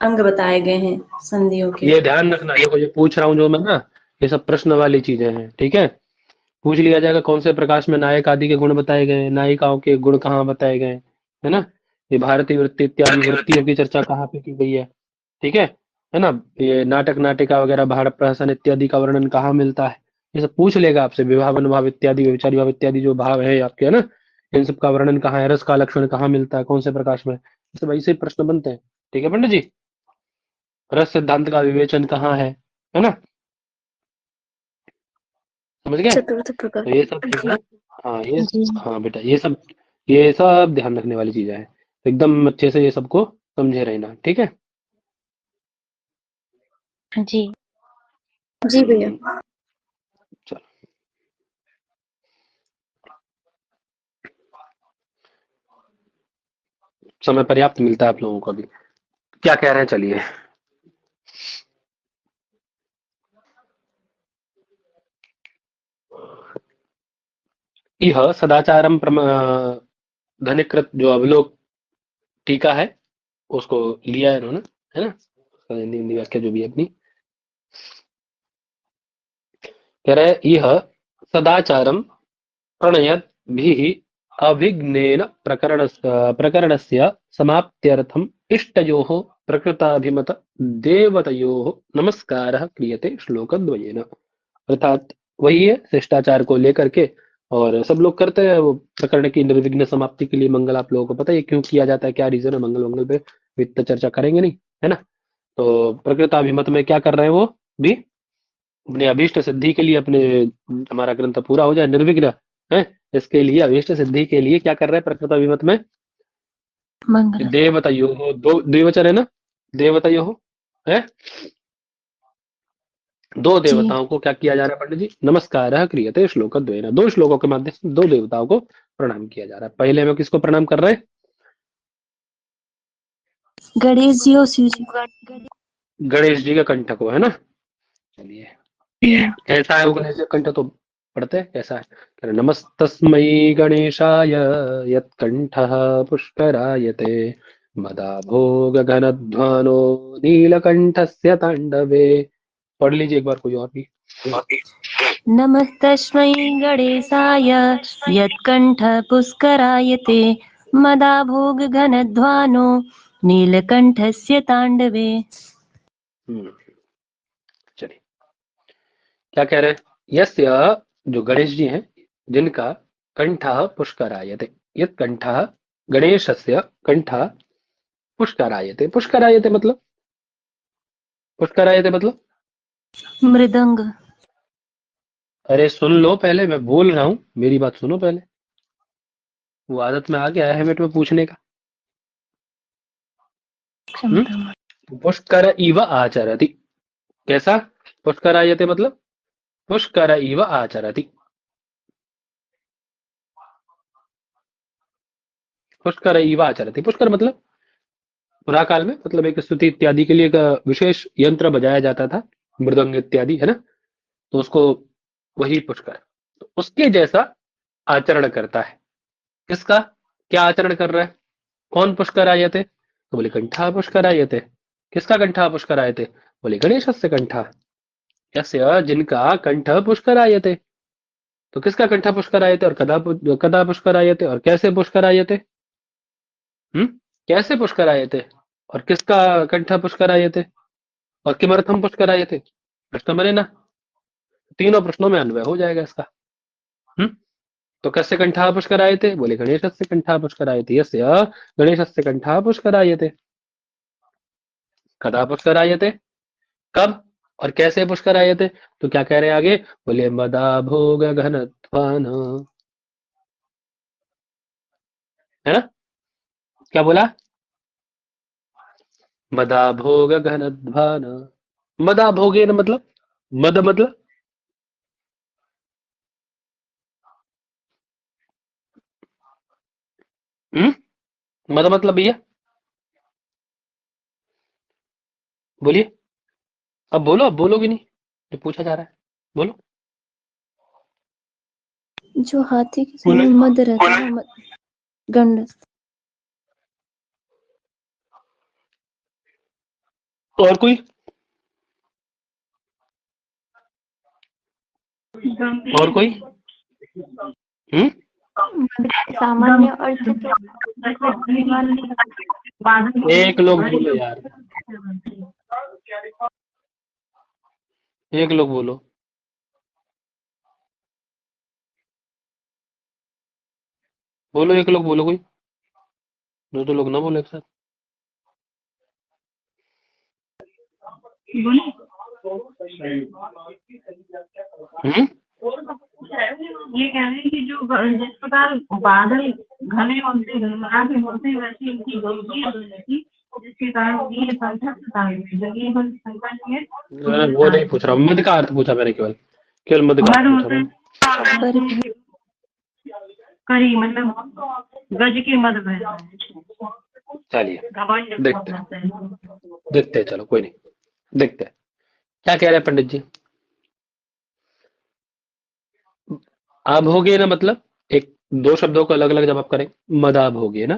अंग बताए गए हैं संधियों के। ये ध्यान रखना, देखो ये पूछ रहा हूँ जो मैं ना, ये सब प्रश्न वाली चीजें हैं। ठीक है, पूछ लिया जाएगा कौन से प्रकाश में नायक आदि के गुण बताए गए हैं, नायिकाओं के गुण कहाँ बताए गए हैं, है ना? ये भारतीय वृत्ति इत्यादि वृत्तियों की चर्चा कहाँ पे की गई है? ठीक है ना? ये नाटक नाटिका वगैरह भाड़ प्रहसन इत्यादि का वर्णन कहाँ मिलता है? ये सब पूछ लेगा आपसे। विवाह वनभाव इत्यादि व्यभिचारी भाव इत्यादि जो भाव है आपके, है ना, इन सब का वर्णन कहाँ है? रस का लक्षण कहाँ मिलता है, कौन से प्रकाश में? ये सब ऐसे प्रश्न बनते हैं। ठीक है पंडित जी, रस सिद्धांत का विवेचन कहाँ है ना? समझ गए? चतुर्थ प्रकार। तो ये सब चीजें, हाँ ये, जी हाँ बेटा ये सब ध्यान रखने वाली चीजें हैं। तो एकदम अच्छे से ये सबको समझे रहना। ठीक है? जी जी भैया। चलो, समय पर्याप्त मिलता है आप लोगों को अभी। क्या कह रहे हैं, चलिए। यह सदाचारम धनिकृत जो अवलोक टीका है उसको लिया है इन्होंने, है ना? उसका हिंदी हिंदी व्याख्या जो भी है अपनी, कह रहे हैं यह सदाचारम प्रणयत भी अभिज्ञेन प्रकरणस्य समाप्त्यर्थम इष्टयोः प्रकृताभिमत देवतयोः नमस्कारः क्रियते श्लोकद्वयेन। अर्थात वही है शिष्टाचार को लेकर के, और सब लोग करते हैं वो प्रकरण की निर्विघ्न समाप्ति के लिए मंगल। आप लोगों को पता है ये क्यों किया जाता है, क्या रीजन है? मंगल मंगल पे वित्त चर्चा करेंगे नहीं, है ना? तो प्रकृताभिमत में क्या कर रहे हैं वो भी, अपने अभीष्ट सिद्धि के लिए, अपने हमारा ग्रंथ पूरा हो जाए निर्विघ्न है, इसके लिए अभीष्ट सिद्धि के लिए क्या कर रहे हैं प्रकृताभिमत में? मंगल। देवतयो हो, दो द्विवचन है ना, देवतयो हो है, दो जी देवताओं को क्या किया जा रहा है पंडित जी? नमस्कार क्रियते श्लोक द्वयेन। 2 श्लोकों के माध्यम से 2 देवताओं को प्रणाम किया जा रहा है। पहले में किसको प्रणाम कर रहे हैं? गणेश जी और शिव जी। गणेश जी का कंठ को, है ना? चलिए, कैसा है वो गणेश जी का कंठ, तो पढ़ते हैं कैसा है। कह रहे, नमस्तस्मै गणेशाय यत्कंठः पुष्करायते मदाभोग घनध्वानो नीलकंठस्य तांडवे। पढ़ लीजिए एक बार कोई और भी। नमस्तस्मै गणेशाय यत्कण्ठः पुष्करायते मदाभोग घनध्वानो नीलकण्ठस्य ताण्डवे। चलिए, क्या कह रहे हैं? यस्य, जो गणेश जी हैं, जिनका कंठः पुष्करायते, यत् कंठः गणेशस्य कंठः पुष्करायते। पुष्करायते मतलब, पुष्करायते मतलब, मृदंग। अरे सुन लो पहले, मैं बोल रहा हूं, मेरी बात सुनो पहले। वो आदत में आ गया है हमें पूछने का। पुष्कर इव आचरति, कैसा? पुष्करायते मतलब पुष्कर इव आचरति। पुष्कर इव आचरति, पुष्कर मतलब पुराकाल में, मतलब एक स्तुति इत्यादि के लिए एक विशेष यंत्र बजाया जाता था, मृदंग इत्यादि, है ना, तो उसको वही पुष्कर, तो उसके जैसा आचरण करता है। किसका क्या आचरण कर रहा है? कौन पुष्कर आयते? तो बोले कंठा पुष्कर आयते। किसका कंठा पुष्कर आयते? बोले गणेशस्य कंठा, यस्य जिनका कंठ पुष्कर आयते। तो किसका कंठा पुष्कर आयते और कदा पुष्कर आयते और कैसे पुष्कर आयते? कैसे पुष्कर आयते और किसका कंठ पुष्कर आयते और किमर्थम पुष्कर आयते? प्रश्न बने ना, तीनों प्रश्नों में अन्वय हो जाएगा इसका। तो कस्य कंठा पुष्कर आयते? बोले गणेशस्य कंठा पुष्कर आयते, यस्य गणेशस्य कंठा पुष्कर आयते। कदा पुष्कर आयते, कब और कैसे पुष्कर आयते? तो क्या कह रहे हैं आगे? बोले मदा भोग घनध्वान, है ना, क्या बोला? मदा भोग घनध्वान। मदा भोगे न मतलब, मद मतलब मद मतलब भैया बोलिए, अब बोलो, अब बोलोगे नहीं जो पूछा जा रहा है, बोलो। जो हाथी के सिर में मद रहता है, गंड। और कोई? और कोई? सामान्य अर्थ एक लोग बोलो यार, एक लोग बोलो। बोलो, एक लोग बोलो, कोई दो लोग ना बोलो एक साथ। ये कह रहे हैं कि जो जिस प्रकार बादल घने होते हैं होते हैं, वैसे इनकी गंभीर होने की, जिसके कारण ये संकट है। वो नहीं पूछ रहा, मद का अर्थ पूछा मैंने, केवल मद का अर्थ पूछा मैंने। करी मतलब गज के मद में। चलिए देखते हैं, चलो कोई नहीं, देखते हैं क्या कह रहे हैं पंडित जी। आभोगे ना मतलब एक दो शब्दों को अलग अलग जब आप करें, मद आभोगे ना,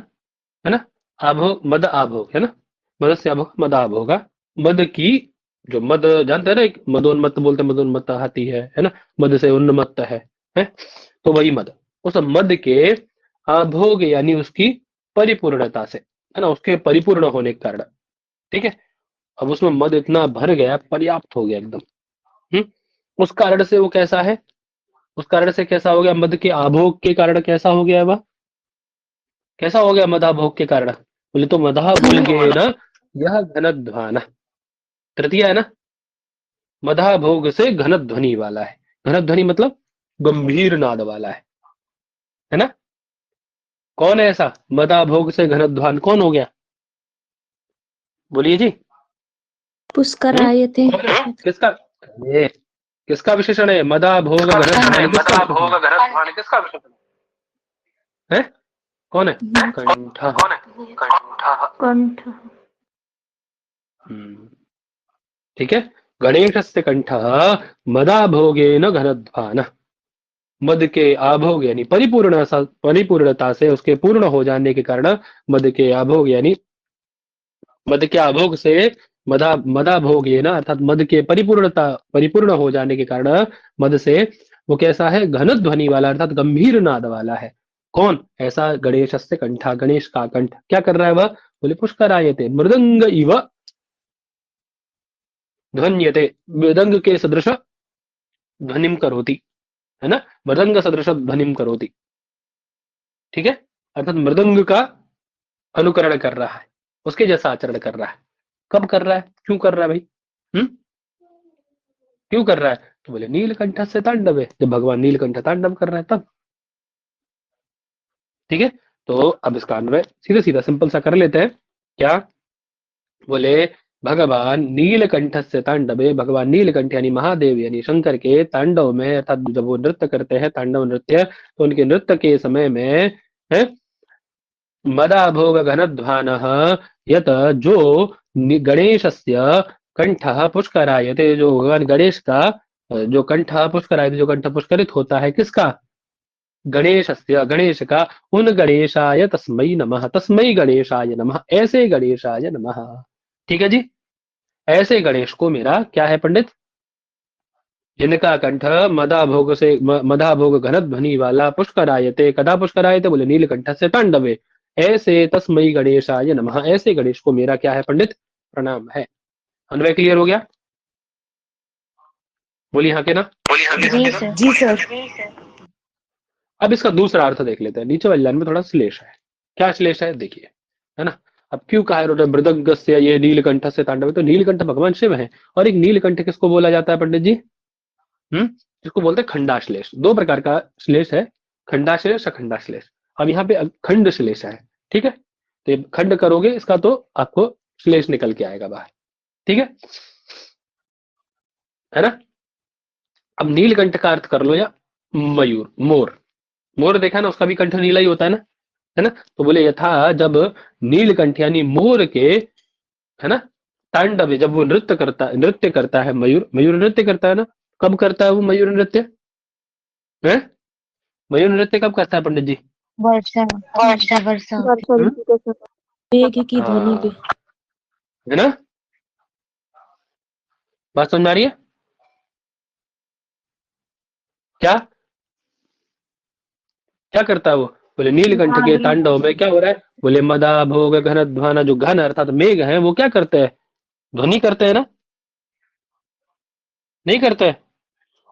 है ना, आभोग मद आभोग, है ना, मद से आभोग मद आभोगा। मद की, जो मद जानते हैं ना, एक मदोन्मत्त बोलते हैं, मदोन्मत्त हाथी है ना, मद से उन्मत्त है, तो वही मद, उस मद के आभोग यानी उसकी परिपूर्णता से, है ना, उसके परिपूर्ण होने के कारण, ठीक है, अब उसमें मद इतना भर गया, पर्याप्त हो गया एकदम, उस कारण से वो कैसा है, उस कारण से कैसा हो गया? मद के आभोग के कारण कैसा हो गया वह? कैसा हो गया मदा भोग के कारण? बोले तो मदा भोगे न यह घनध्वान, तृतीय है ना, मदा भोग से घन ध्वनि वाला है। घन ध्वनि मतलब गंभीर नाद वाला है ना। कौन है ऐसा मदा भोग से घनध्वान? कौन हो गया? बोलिए जी। पुष्कर आयते। किसका ये किसका विशेषण है? मदा भोग घनध्वान किसका विशेषण है? कौन है? कंठ। कौन है? कंठ। ठीक है, गणेशस्य कंठः मदा भोगेन घनध्वान, मद के आभोग यानी परिपूर्णता से, उसके पूर्ण हो जाने के कारण, मद के आभोग यानी मद के आभोग से मदा भोग ये ना, अर्थात मद के परिपूर्ण हो जाने के कारण मद से वो कैसा है? घन ध्वनि वाला, अर्थात गंभीर नाद वाला है। कौन ऐसा? गणेशस्य कंठा, गणेश का कंठ क्या कर रहा है वह? बोले पुष्कर आयते मृदंग इव ध्वन्यते, मृदंग के सदृश ध्वनिम करोति, है ना, मृदंग सदृश ध्वनिम करोति, ठीक है, अर्थात मृदंग का अनुकरण कर रहा है, उसके जैसा आचरण कर रहा है। कब कर रहा है? क्यों कर रहा है भाई? क्यों कर रहा है? तो बोले नीलकंठ से तांडव है, जब भगवान नीलकंठ तांडव कर रहा है तब, ठीक है। तो अब इसका अन्वय सीधा सीधा सिंपल सा कर लेते हैं। क्या बोले? भगवान नीलकंठस्य तांडवे, भगवान नीलकंठ यानी महादेव यानी शंकर के तांडव में, अर्थात जब वो नृत्य करते हैं तांडव नृत्य, तो उनके नृत्य के समय में है मदाभोग घनध्वानः यत, जो गणेशस्य कंठः पुष्करायते, जो भगवान गणेश का जो कंठ पुष्करायते, जो कंठ पुष्करित होता है किसका, गणेशस्य, गणेश का, उन गणेशाय तस्मै नमः, तस्मै गणेशाय नमः, ऐसे गणेशाय नमः। ठीक है जी, ऐसे गणेश को मेरा क्या है पंडित, जिनका कंठ मदाभोग से मदाभोग घन ध्वनि वाला पुष्करायते, कदा पुष्करायते, बोले नीलकंठ से तांडवे, ऐसे तस्मै गणेशाय नमः, ऐसे गणेश को मेरा क्या है पंडित, प्रणाम है। अनवय क्लियर हो गया, बोलिए हाँ के ना, जी सर। अब इसका दूसरा अर्थ देख लेते हैं। नीचे वाली लाइन में थोड़ा श्लेष है, क्या श्लेष है देखिए, है ना। अब क्यों कहा है मृदंग से ये नीलकंठ से तांडव, तो नीलकंठ भगवान शिव है, और एक नीलकंठ किसको बोला जाता है पंडित जी, जिसको बोलते हैं खंडाश्लेष। दो प्रकार का श्लेष है, खंडाश्लेष अखंडाश्लेष। अब यहाँ पे खंड श्लेष है, ठीक है, तो ये खंड करोगे इसका तो आपको श्लेष निकल के आएगा बाहर, ठीक है ना। अब नीलकंठ का अर्थ कर लो या मयूर, मोर, मोर देखा ना, उसका भी कंठ नीला ही होता है ना। तो बोले यथा, जब नीलकंठ यानी मोर के, है ना, तांडव, जब वो नृत्य करता है, मयूर नृत्य करता है ना, कब करता है वो मयूर नृत्य, है मयूर नृत्य कब करता है पंडित जी, वर्षा वर्षा मेघ की ध्वनि पे, है ना, बात समझ आ रही है क्या, क्या करता है वो, बोले नीलकंठ के तांडव में क्या हो रहा है, बोले मदा भोग घन ध्वाना, जो घन अर्थात मेघ है वो क्या करते हैं, ध्वनि करते हैं ना, नहीं करते हैं,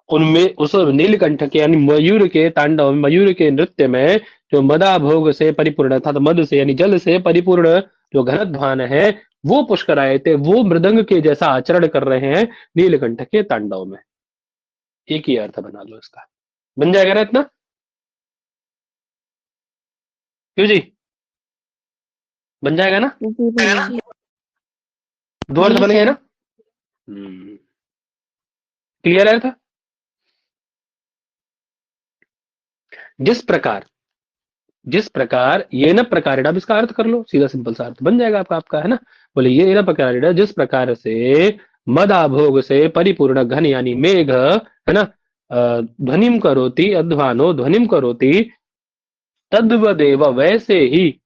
उनमें उस नीलकंठ के यानी मयूर के तांडव, मयूर के नृत्य में जो मदा भोग से परिपूर्ण अर्थात मद से यानी जल से परिपूर्ण जो घनध्वान है वो पुष्कर आए थे, वो मृदंग के जैसा आचरण कर रहे हैं नीलकंठ के तांडव में। एक ही अर्थ बना लो इसका, बन जाएगा ना इतना, क्यों जी, बन जाएगा ना, दो अर्थ बन गए ना, क्लियर है था। जिस प्रकार ये न प्रकार, अब इसका अर्थ कर लो, सीधा सिंपल सा अर्थ बन जाएगा आपका, है ना। बोले ये न प्रकार, जिस प्रकार से मदाभोग से परिपूर्ण घन यानी मेघ, है ना, ध्वनिम करोति, अध्वानो ध्वनिम करोति, तद्वदेव वैसे ही,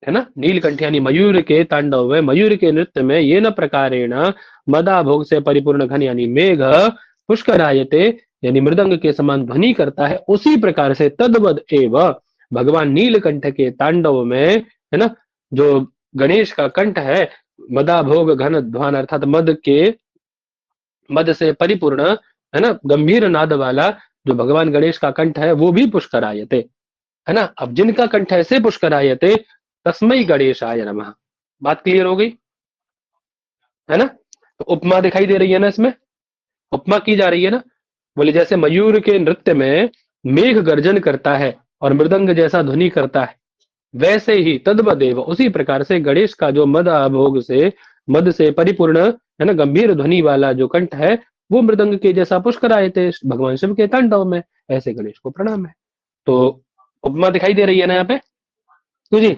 है ना, नीलकंठ यानी मयूर के तांडव में, मयूर के नृत्य में ये न प्रकारेण मदाभोग से परिपूर्ण घन यानी मेघ पुष्करायते यानी मृदंग के समान ध्वनि करता है, उसी प्रकार से तद्वद एव भगवान नीलकंठ के तांडव में, है ना, जो गणेश का कंठ है मदाभोग घन ध्वान अर्थात मद से परिपूर्ण, है ना, गंभीर नाद वाला जो भगवान गणेश का कंठ है वो भी पुष्करायते, है ना। अब जिनका कंठ ऐसे पुष्करायते तस्मै गणेशाय नमः, बात क्लियर हो गई, है ना। तो उपमा दिखाई दे रही है ना, इसमें उपमा की जा रही है ना। बोले जैसे मयूर के नृत्य में मेघ गर्जन करता है और मृदंग जैसा ध्वनि करता है, वैसे ही तद्वदेव उसी प्रकार से गणेश का जो मद से परिपूर्ण, है ना, गंभीर ध्वनि वाला जो कंठ है वो मृदंग के जैसा पुष्कर आए थे भगवान शिव के तांडव में, ऐसे गणेश को प्रणाम है। तो उपमा दिखाई दे रही है ना यहाँ पे, तो जी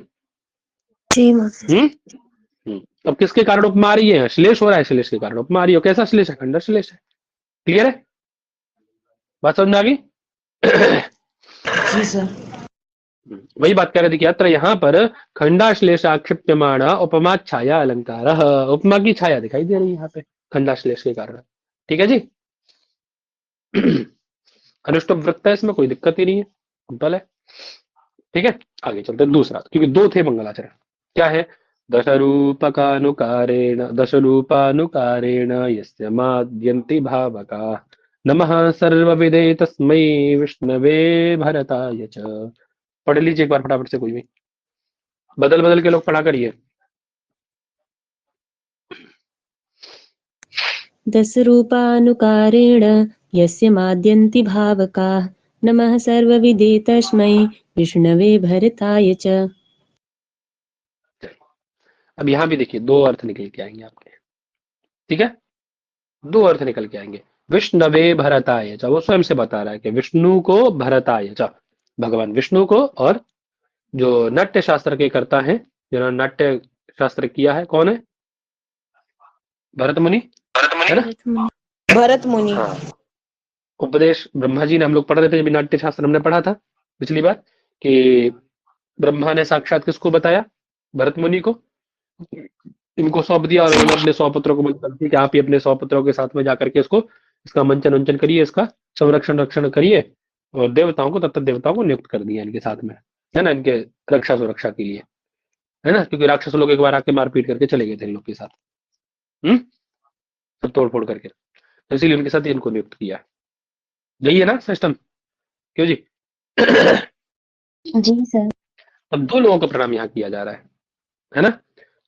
अब किसके कारण उपमा आ रही है, श्लेष हो रहा है, श्लेष के कारण उपमा आ रही है। कैसा श्लेष है, खंड श्लेष है, क्लियर है, बात समझ में आ गई। जी सर। वही बात कह रहे थे कि अत्र यहाँ पर खंडाश्लेष आक्षिप्यमाण उपमा छाया अलंकार, उपमा की छाया दिखाई दे रही है यहाँ पे खंडाश्लेष के कारण, ठीक है जी। अनुष्टुप वृत्त है, इसमें कोई दिक्कत ही नहीं है, सिंपल है, ठीक है। आगे चलते हैं दूसरा, क्योंकि दो थे मंगलाचरण, क्या है, दशरूपानुकारेण यस्य माद्यन्ति भावका नमः सर्वविदे तस्मै विष्णवे भरताय च। पढ़ लीजिए एक बार फटाफट से, कोई भी बदल बदल के लोग पढ़ा करिए। दशरूपानुकारेण यस्य माद्यन्ति भावकाः नमः सर्वविदे तस्मै विष्णवे भरताय च। अब यहाँ भी देखिए दो अर्थ निकल के आएंगे आपके, ठीक है, दो अर्थ निकल के आएंगे। विष्णवे भरताय च, वो स्वयं से बता रहा है कि विष्णु को भरताय च, भगवान विष्णु को, और जो नाट्य शास्त्र के कर्ता हैं, जिन्होंने नाट्य शास्त्र किया है, कौन है? भरत मुनि, है ना? भरत मुनि। हाँ, उपदेश ब्रह्मा जी ने, हम लोग पढ़ रहे थे जब नाट्य शास्त्र हमने पढ़ा था पिछली बार, कि ब्रह्मा ने साक्षात किसको बताया? भरत मुनि को। इनको सौंप दिया और उन्होंने अपने 100 पुत्रों को बोला कि आप ही अपने 100 पुत्रों के साथ में जाकर के इसको, इसका मंचन वंचन करिए, इसका संरक्षण रक्षण करिए, और देवताओं को, तत्त देवताओं को नियुक्त कर दिया इनके साथ में, है ना, इनके रक्षा सुरक्षा के लिए, है ना, क्योंकि राक्षस लोग एक बार आके मारपीट करके चले गए थे इन लोग के साथ, सब तोड़ फोड़ करके, तो इसीलिए उनके साथ इनको नियुक्त किया। यही है ना सिस्टम? क्यों जी? जी सर। अब दो लोगों का प्रणाम यहाँ किया जा रहा है ना?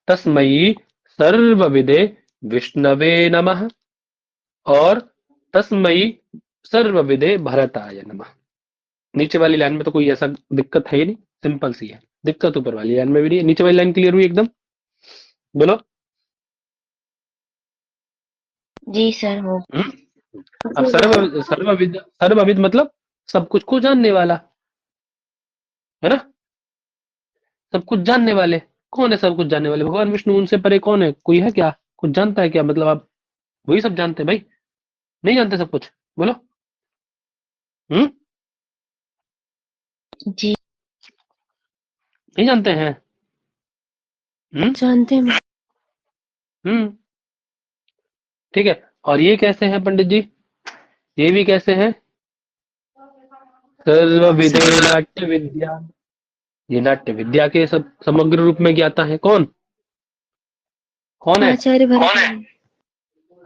तस्मयी सर्वविदे विष्णवे नमः और तस्मयी सर्वविदे भरताय नमः। नीचे वाली लाइन में तो कोई ऐसा दिक्कत है ही नहीं, सिंपल सी है। दिक्कत ऊपर वाली लाइन में भी नहीं है। नीचे वाली लाइन क्लियर हुई एकदम? बोलो। जी सर हो। अब सर्वविद मतलब सब कुछ को जानने वाला, है ना? सब कुछ जानने वाले। कौन है सब कुछ जानने वाले? भगवान विष्णु। उनसे परे कौन है? कोई है क्या? कुछ जानता है क्या? मतलब आप वही सब जानते हैं भाई? नहीं जानते सब कुछ? बोलो। जी नहीं जानते हैं? जानते हैं। ठीक है। और ये कैसे हैं पंडित जी? ये भी कैसे हैं? सर्वविदे नाट्य विद्या। ये नाट्य विद्या के सब समग्र रूप में ज्ञाता है। कौन? कौन है? आचार्य भरत।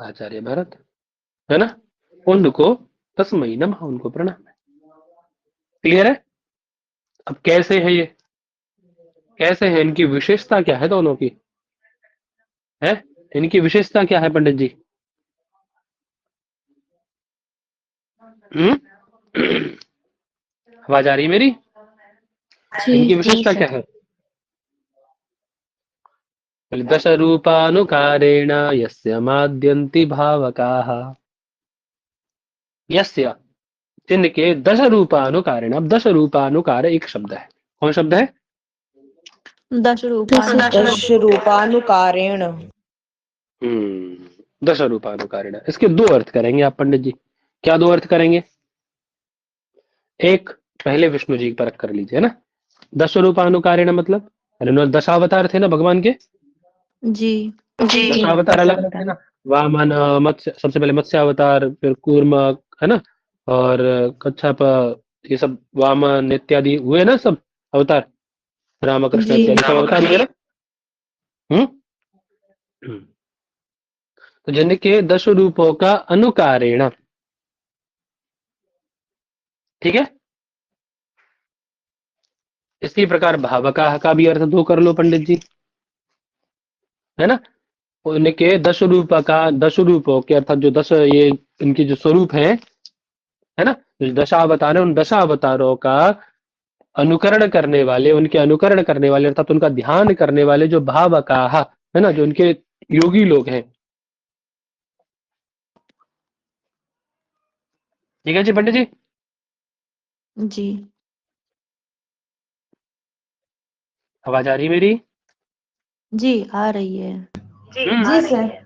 आचार्य भरत, है ना? उनको तस्मै नमः, उनको प्रणाम। क्लियर है? अब कैसे है ये? कैसे है? इनकी विशेषता क्या है दोनों की? है इनकी विशेषता क्या है पंडित जी? आवाज आ रही मेरी? इनकी विशेषता क्या है? दश रूपानुकारेण यस्य माद्यन्ति भावकाः। यस्य, जिनके 10 रूपानुकारेण। अब 10 रूपानुकार एक शब्द है। कौन शब्द है? दश रूपानुकारेण। 10 रूपानुकारेण। इसके दो अर्थ करेंगे आप पंडित जी। क्या दो अर्थ करेंगे? एक, पहले विष्णु जी की परख कर लीजिए ना। 10 रूपानुकारेण मतलब 10 अवतार थे ना भगवान के। जी 10 अवतार अलग अलग थे ना। वामन, मत्स्य, सबसे पहले मत्स्य अवतार, फिर कूर्म, है ना, और कच्छप, ये सब वामन इत्यादि हुए ना सब अवतार। रामकृष्ण इत्यादि सब अवतार हुए ना। तो जिनके 10 रूपों का अनुकारेण, ठीक है। इसी प्रकार भावकाः का भी अर्थ दो कर लो पंडित जी, है ना। उनके 10 रूप का, 10 रूपों के अर्थात जो 10 ये इनके जो स्वरूप है ना, जो दशावतार है, उन दशावतारों का अनुकरण करने वाले, उनके अनुकरण करने वाले अर्थात उनका ध्यान करने वाले जो भावकाः, है ना, जो उनके योगी लोग हैं। ठीक है जी पंडित जी? जी आवाज आ रही मेरी? जी आ रही है। जी सर।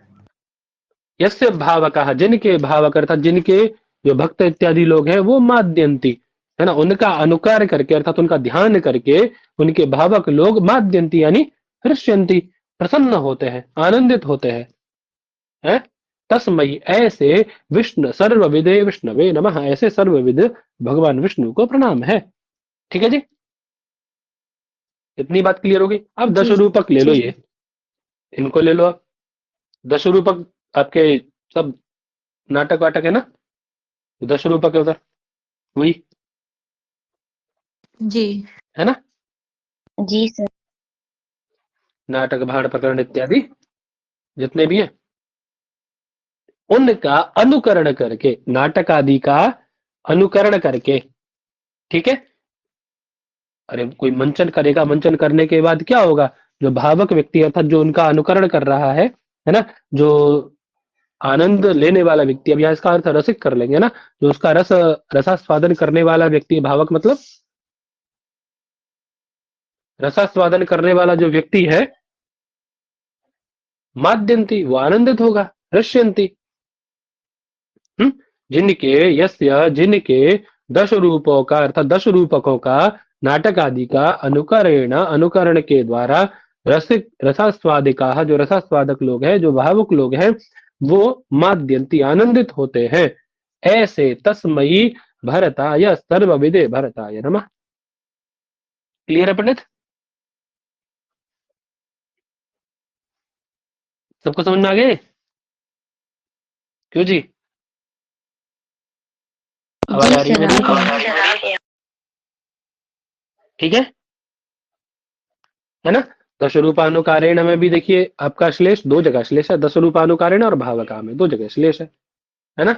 यस्य भावकाः, जिनके भावक अर्थात जिनके जो भक्त इत्यादि लोग हैं, वो माद्यंती, है ना, उनका अनुकार करके अर्थात उनका ध्यान करके उनके भावक लोग माद्यंती यानी हृष्यंती, प्रसन्न होते हैं, आनंदित होते हैं, है? तस्मयी, ऐसे विष्णु सर्वविदे विष्णवे नमः, ऐसे सर्वविद भगवान विष्णु को प्रणाम है। ठीक है जी? इतनी बात क्लियर हो गई। अब 10 रूपक ले लो, ये इनको ले लो। अब 10 रूपक आपके सब नाटक वाटक है ना, 10 रूपक है उधर, वही जी है ना। जी सर। नाटक, भाण, प्रकरण इत्यादि जितने भी हैं, उनका अनुकरण करके, नाटक आदि का अनुकरण करके, ठीक है। अरे कोई मंचन करेगा, मंचन करने के बाद क्या होगा? जो भावक व्यक्ति अर्थात जो उनका अनुकरण कर रहा है ना, जो आनंद लेने वाला व्यक्ति, अब यहाँ इसका अर्थ रसिक कर लेंगे ना, जो उसका रसास्वादन करने वाला व्यक्ति, भावक मतलब रसास्वादन करने वाला जो व्यक्ति है, माद्यंती वो आनंदित होगा, रश्यंती जिनके यस्य जिनके 10 रूपों का अर्थात 10 रूपकों का नाटक आदि का अनुकरण के द्वारा रसिक रसास्वादिका जो रसास्वादक लोग हैं, जो भावुक लोग हैं, वो माद्यंती आनंदित होते हैं। ऐसे तस्मयी भरताय सर्वविदे भरताय नमः। क्लियर है पंडित? सबको समझ में आ गए? क्यों जी? आवाज आ रही है मेरी? ठीक है ना? दशरूपानुकारेण में भी देखिए आपका श्लेष 2 जगह श्लेष है, दशरूपानुकारेण और भावका में 2 जगह श्लेष है ना?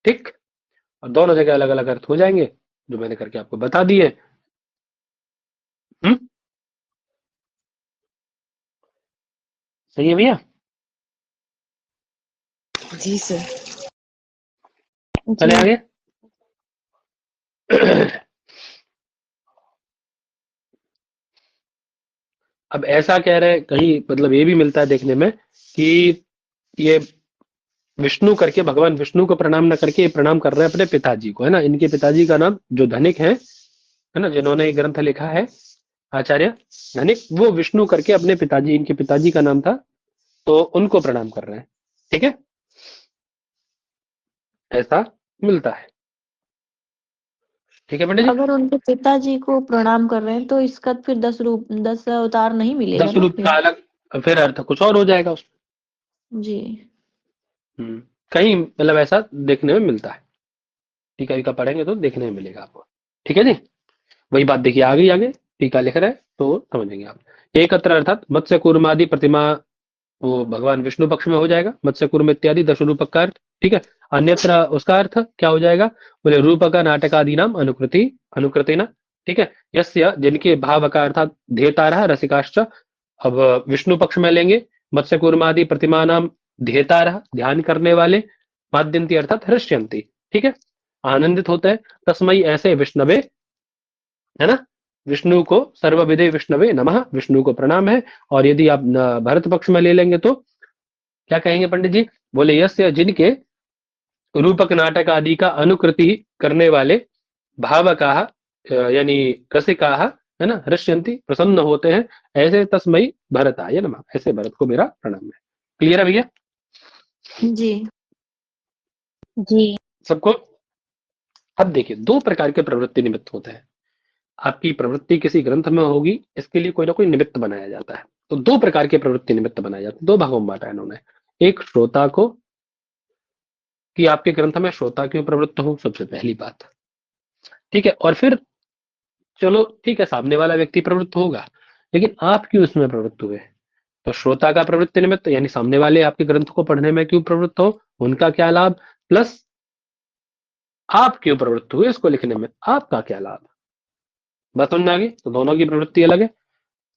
ठीक, और दोनों जगह अलग अलग अर्थ हो जाएंगे जो मैंने करके आपको बता दिए। सही है भैया? जी सर। चले आगे। अब ऐसा कह रहे कहीं, मतलब ये भी मिलता है देखने में कि ये विष्णु करके, भगवान विष्णु को प्रणाम न करके ये प्रणाम कर रहे हैं अपने पिताजी को, है ना? इनके पिताजी का नाम जो धनिक है ना, जिन्होंने ये ग्रंथ लिखा है, आचार्य धनिक, वो विष्णु करके अपने पिताजी, इनके पिताजी का नाम था, तो उनको प्रणाम कर रहे हैं। ठीक है, ऐसा मिलता है। ठीक है पंडित जी? अगर उनके पिताजी को प्रणाम कर रहे हैं तो इसका फिर 10 अवतार नहीं मिलेगा 10 ना रूप का अलग फिर अर्थ कुछ और हो जाएगा उसमें। जी। कहीं मतलब ऐसा देखने में मिलता है। टीका वीका पढ़ेंगे तो देखने में मिलेगा आपको। ठीक है जी, वही बात देखिए आगे टीका लिख रहे हैं तो समझेंगे आप। एकत्र अर्थात मत्स्य कूर्मादि प्रतिमा, वो भगवान विष्णु पक्ष में हो जाएगा, मत्स्य कूर्म इत्यादि 10 रूपक का अर्थ। ठीक है, अन्यत्र उसका अर्थ क्या हो जाएगा? बोले रूपक नाटकादि नाम अनुकृति ना। ठीक है, यस्य जिनके भाव का अर्थात धेतारः रसिकाश्च। अब विष्णु पक्ष में लेंगे, मत्स्य कूर्मादि प्रतिमा नाम धेतारः ध्यान करने वाले, माद्यंती अर्थात हृष्यंती। ठीक है, आनंदित होता है। तस्मयी ऐसे विष्णवे, है ना, विष्णु को सर्वविदे विष्णवे नमः, विष्णु को प्रणाम है। और यदि आप भरत पक्ष में ले लेंगे तो क्या कहेंगे पंडित जी? बोले यस्य जिनके रूपक नाटक आदि का अनुकृति करने वाले, भावकाः यानी रसिकाः, है ना, हृष्यंती प्रसन्न होते हैं, ऐसे तस्मयी भरताय नमः, ऐसे भरत को मेरा प्रणाम है। क्लियर है भैया? जी जी। सबको? अब देखिए 2 प्रकार के प्रवृत्ति निमित्त होते हैं। आपकी प्रवृत्ति किसी ग्रंथ में होगी, इसके लिए कोई ना कोई निमित्त बनाया जाता है। तो 2 प्रकार के प्रवृत्ति निमित्त बनाए जाते हैं, 2 भागों में बांटा है इन्होंने। एक श्रोता को, कि आपके ग्रंथ में श्रोता क्यों प्रवृत्त हो, सबसे पहली बात। ठीक है, और फिर चलो ठीक है, सामने वाला व्यक्ति प्रवृत्त होगा, लेकिन आप क्यों इसमें प्रवृत्त हुए? तो श्रोता का प्रवृत्ति निमित्त, यानी सामने वाले आपके ग्रंथ को पढ़ने में क्यों प्रवृत्त हो, उनका क्या लाभ, प्लस आप क्यों प्रवृत्त हुए इसको लिखने में, आपका क्या लाभ। बात समझ में आ गई? तो दोनों की प्रवृत्ति अलग है।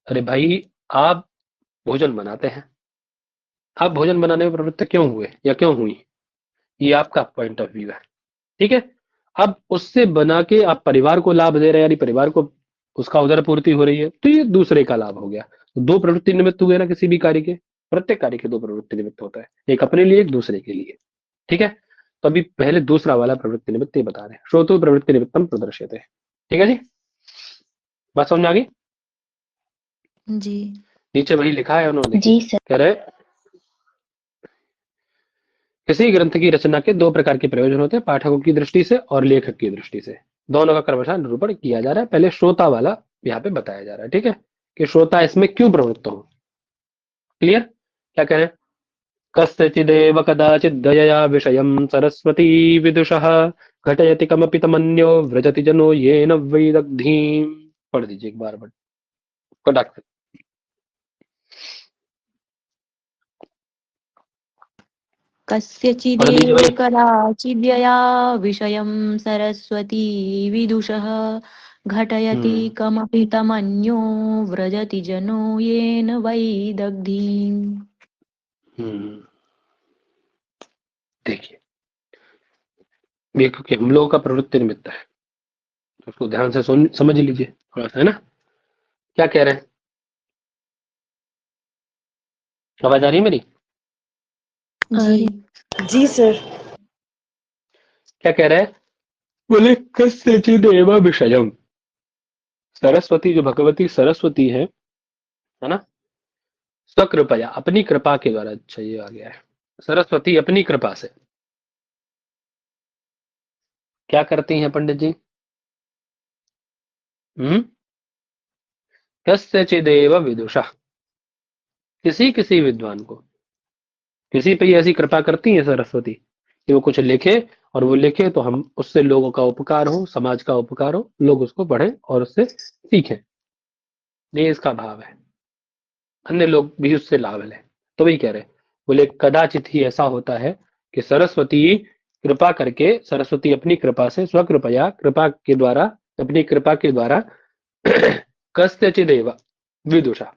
अरे भाई, आप भोजन बनाते हैं, आप भोजन बनाने में प्रवृत्त क्यों हुए या क्यों हुई, ये आपका पॉइंट ऑफ व्यू है। ठीक है, अब उससे बना के आप परिवार को लाभ दे रहे हैं, यानी परिवार को उसका उदर पूर्ति हो रही है, तो ये दूसरे का लाभ हो गया। तो 2 प्रवृत्ति निमित्त हुए ना किसी भी कार्य के, प्रत्येक कार्य के 2 प्रवृत्ति निमित्त होता है, एक अपने लिए, एक दूसरे के लिए। ठीक है, तो अभी पहले दूसरा वाला प्रवृत्ति निमित्त ये बता रहे हैं, श्रोतो प्रवृत्ति निमित्तम प्रदर्शित है। ठीक है जी, बात समझ आ गई? जी नीचे वही लिखा है उन्होंने, जी सर। कह रहे किसी ग्रंथ की रचना के 2 प्रकार के प्रयोजन होते हैं, पाठकों की दृष्टि से और लेखक की दृष्टि से। दोनों का क्रमशः निरूपण किया जा रहा है। पहले श्रोता वाला यहाँ पे बताया जा रहा है। ठीक है, कि श्रोता इसमें क्यों प्रवृत्त हो। क्लियर? क्या कह रहे हैं? कस्यचिदेव कदाचित् दयया विषयं सरस्वती विदुषः घटयति कमपि तमन्यो व्रजति जनो येन वै दग्धीं। पढ़ दीजिए एक बार कटाक्ष। कस्यचिदेव कदाचिद्यया विषयं सरस्वती विदुषः घटयति कमपि तमन्यो व्रजति जनो येन वै दग्धिम्। देखिए, ये क्योंकि हम लोगों का प्रवृत्ति निमित्त है, तो उसको ध्यान से समझ लीजिए थोड़ा सा, है ना। क्या कह रहे हैं? आवाज आ रही है मेरी? जी जी सर। क्या कह रहे हैं? बोले कस्यचिद एव विषयम, सरस्वती जो भगवती सरस्वती है ना, स्वकृपया अपनी कृपा के द्वारा, अच्छा ये आ गया है, सरस्वती अपनी कृपा से क्या करती हैं पंडित जी? कस्यचिदेव विदुषा, किसी किसी विद्वान को, किसी पे ऐसी कृपा करती है सरस्वती कि वो कुछ लिखे, और वो लिखे तो हम उससे लोगों का उपकार हो, समाज का उपकार हो, लोग उसको पढ़ें और उससे सीखें, ये इसका भाव है, अन्य लोग भी उससे लाभ लें। तो वही कह रहे, बोले कदाचित ही ऐसा होता है कि सरस्वती कृपा करके, सरस्वती अपनी कृपा से, स्वकृपया कृपा के द्वारा, अपनी कृपा के द्वारा कस्यचिदेव विदुषा,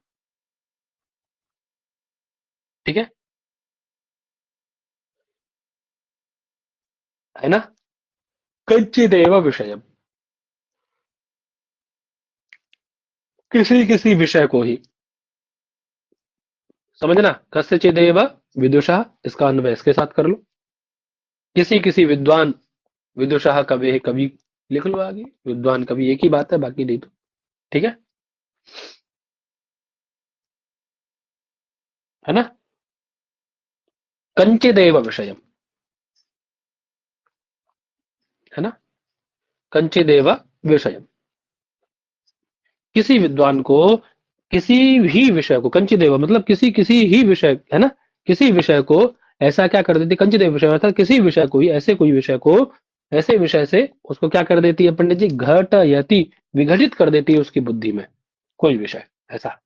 ठीक है ना, कच्चिदेव विषय, किसी किसी विषय को ही, समझना, कस्यचिदेव विदुषा, इसका अन्वय इसके साथ कर लो, किसी किसी विद्वान, विदुषा कवि, कवि लिख लो आगे, विद्वान कवि एक ही बात है, बाकी नहीं तो, ठीक है ना। कंचिदेव विषय, है ना, कंचिदेव विषय, किसी विद्वान को किसी भी विषय को, कंचिदेव मतलब किसी किसी ही विषय, है ना, किसी विषय को ऐसा क्या कर देती, कंचिदेव विषय अर्थात किसी विषय को ही, ऐसे कोई विषय को, ऐसे विषय से उसको क्या कर देती है पंडित जी? घटयति, विघटित कर देती है उसकी बुद्धि में, कोई विषय ऐसा,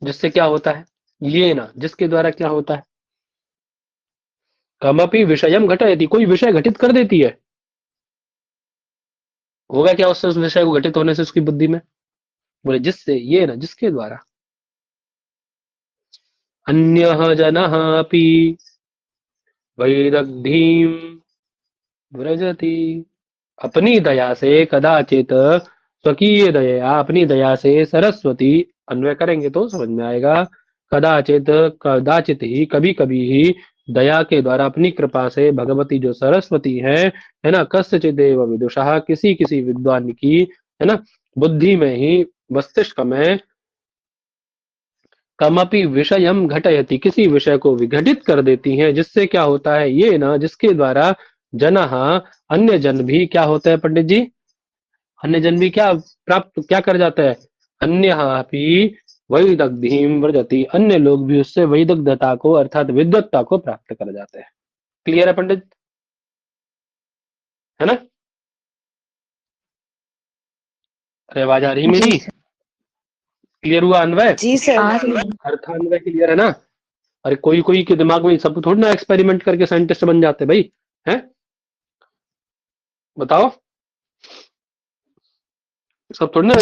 जिससे क्या होता है? ये ना, जिसके द्वारा क्या होता है? कमपि विषयम घटयति, कोई विषय घटित कर देती है। होगा क्या उससे, उस विषय को घटित होने से उसकी बुद्धि में? बोले जिससे, ये ना, जिसके द्वारा, अन्यः जनः अपि वैदग्धीम व्रजति, अपनी दया से कदाचित, स्वकीय दया, अपनी दया से सरस्वती, अन्वय करेंगे तो समझ में आएगा, कदाचित, कदाचित ही, कभी कभी ही, दया के द्वारा, अपनी कृपा से, भगवती जो सरस्वती है ना, कस्यचिदेव विदुषा, किसी किसी विद्वान की, है ना, बुद्धि में ही, मस्तिष्क में, कमपि विषयम घटयति, किसी विषय को विघटित कर देती हैं, जिससे क्या होता है? ये ना, जिसके द्वारा जनः, अन्य जन भी क्या होता है पंडित जी? अन्य जन भी क्या प्राप्त, क्या कर जाता है? अन्य वैदग्धीम व्रजति, अन्य लोग भी उससे वैदग्धता को अर्थात विद्वत्ता को प्राप्त कर जाते हैं। क्लियर है पंडित, है ना? अरे आवाज आ रही मेरी? क्लियर हुआ अन्वय? जी सर। अर्थान्वय क्लियर है ना? अरे कोई कोई के दिमाग में सब थोड़ी ना एक्सपेरिमेंट करके साइंटिस्ट बन जाते भाई, हैं? बताओ, सब थोड़ी ना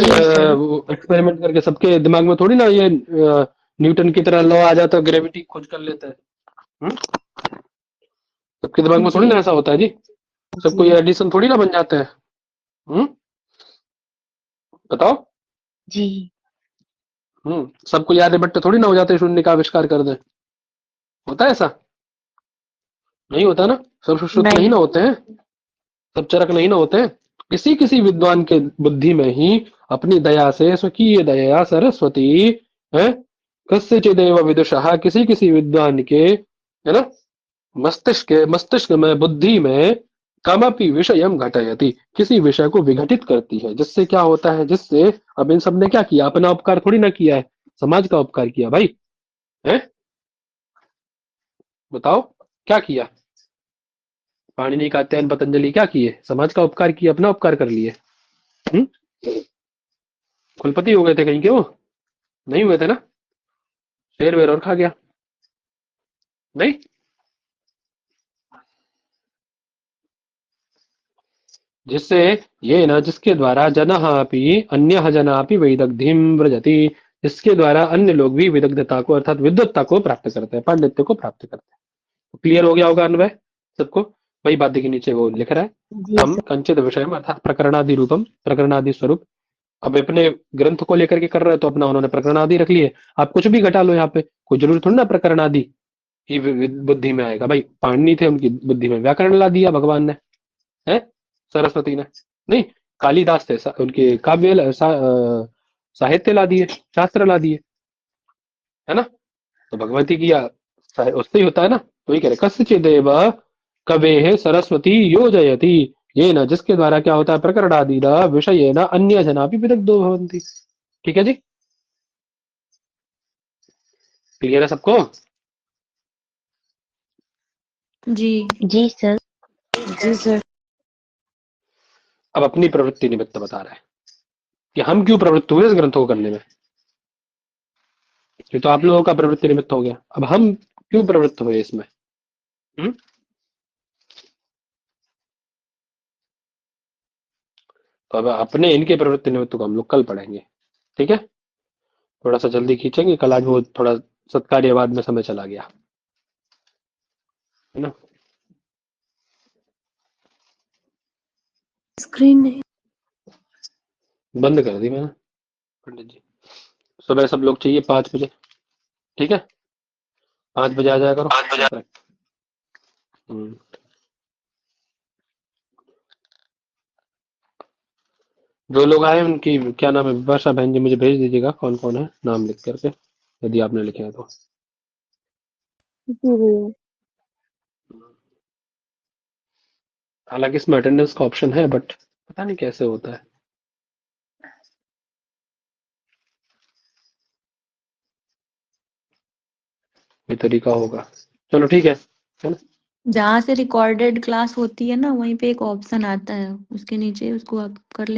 एक्सपेरिमेंट करके सबके दिमाग में थोड़ी ना ये न्यूटन की तरह लॉ आ जाता है, ग्रेविटी खोज कर लेते हैं। सबके दिमाग में थोड़ी ना ऐसा होता है जी, सब कोई एडिशन थोड़ी ना बन जाते हैं। बताओ जी। सबको याद है बट्टे थोड़ी ना हो जाते, शून्य का आविष्कार कर दे, होता है ऐसा? नहीं होता ना, सब सुश्रुत नहीं ना होते हैं, सब चरक नहीं ना होते हैं। किसी किसी विद्वान के बुद्धि में ही अपनी दया से, स्वकीय दया सरस्वती है, कस्यचिदेव विदुषः, किसी किसी विद्वान के, है ना, मस्तिष्क में, बुद्धि में, कमपि विषयम घटयति, किसी विषय को विघटित करती है, जिससे क्या होता है? जिससे, अब इन सब ने क्या किया? अपना उपकार थोड़ी ना किया है, समाज का उपकार किया भाई, है? बताओ क्या किया? पाणिनि का अध्ययन पतंजलि क्या किए? समाज का उपकार किया, अपना उपकार कर लिए। कुलपति हो गए थे कहीं के? वो नहीं हुए थे ना, शेर वेर और खा गया नहीं। जिससे ये ना जिसके द्वारा जनः अपि अन्यः जनः अपि वैदग्धिम व्रजति, जिसके द्वारा अन्य लोग भी विदग्धता को अर्थात विद्वत्ता को प्राप्त करते हैं, पांडित्य को प्राप्त करते हैं। तो क्लियर हो गया होगा अन्वय सबको। वही बात देखिए नीचे वो लिख रहा है, जी हम सर। कंचित विषय में अर्थात प्रकरणादि रूपम, प्रकरणादि स्वरूप। अब अपने ग्रंथ को लेकर के कर रहे हैं तो अपना उन्होंने प्रकरणादि रख लिए। आप कुछ भी घटा लो यहाँ पे, कोई जरूरी थोड़ी ना प्रकरणादि ही बुद्धि में आएगा। भाई पाणिनि थे, उनकी बुद्धि में व्याकरण ला दिया भगवान ने, है सरस्वती ने नहीं, कालिदास थे उनके काव्य साहित्य ला दिए, शास्त्र ला दिए, है ना। तो भगवती की उससे ही होता है ना। तो ये कह रहे कस्यचिदेव कवेः सरस्वती योजयति, ये ना जिसके द्वारा क्या होता है, प्रकरणादि विषय न अन्य जना भी विदग्धो भवन्ति। ठीक है जी, क्लियर है सबको। जी जी सर। जी सर। अब अपनी प्रवृत्ति निमित्त बता रहा है कि हम क्यों प्रवृत्त हुए इस ग्रंथों को करने में। ये तो आप लोगों का प्रवृत्ति निमित्त हो गया, अब हम क्यों प्रवृत्त हुए इसमें। तो अब अपने इनके प्रवृत्ति निमित्त को हम लोग कल पढ़ेंगे। ठीक है, थोड़ा सा जल्दी खींचेंगे, कल आज वो थोड़ा सत्कार्यवाद में समय चला गया, है ना। स्क्रीन नहीं। बंद कर दी मैंने पंडित जी। सुबह सब लोग चाहिए 5 बजे, ठीक है 5 बजे आ जाया करो। 5 बजे। जो लोग आए उनकी क्या नाम है, विपाशा बहन जी मुझे भेज दीजिएगा कौन कौन है, नाम लिख करके, यदि आपने लिखे हैं तो। हालांकि इसमें अटेंडेंस का ऑप्शन है बट पता नहीं कैसे होता है, ये तरीका होगा। चलो ठीक है ना। जहाँ से रिकॉर्डेड क्लास होती है ना, वहीं पे एक ऑप्शन आता है, उसके नीचे उसको आप कर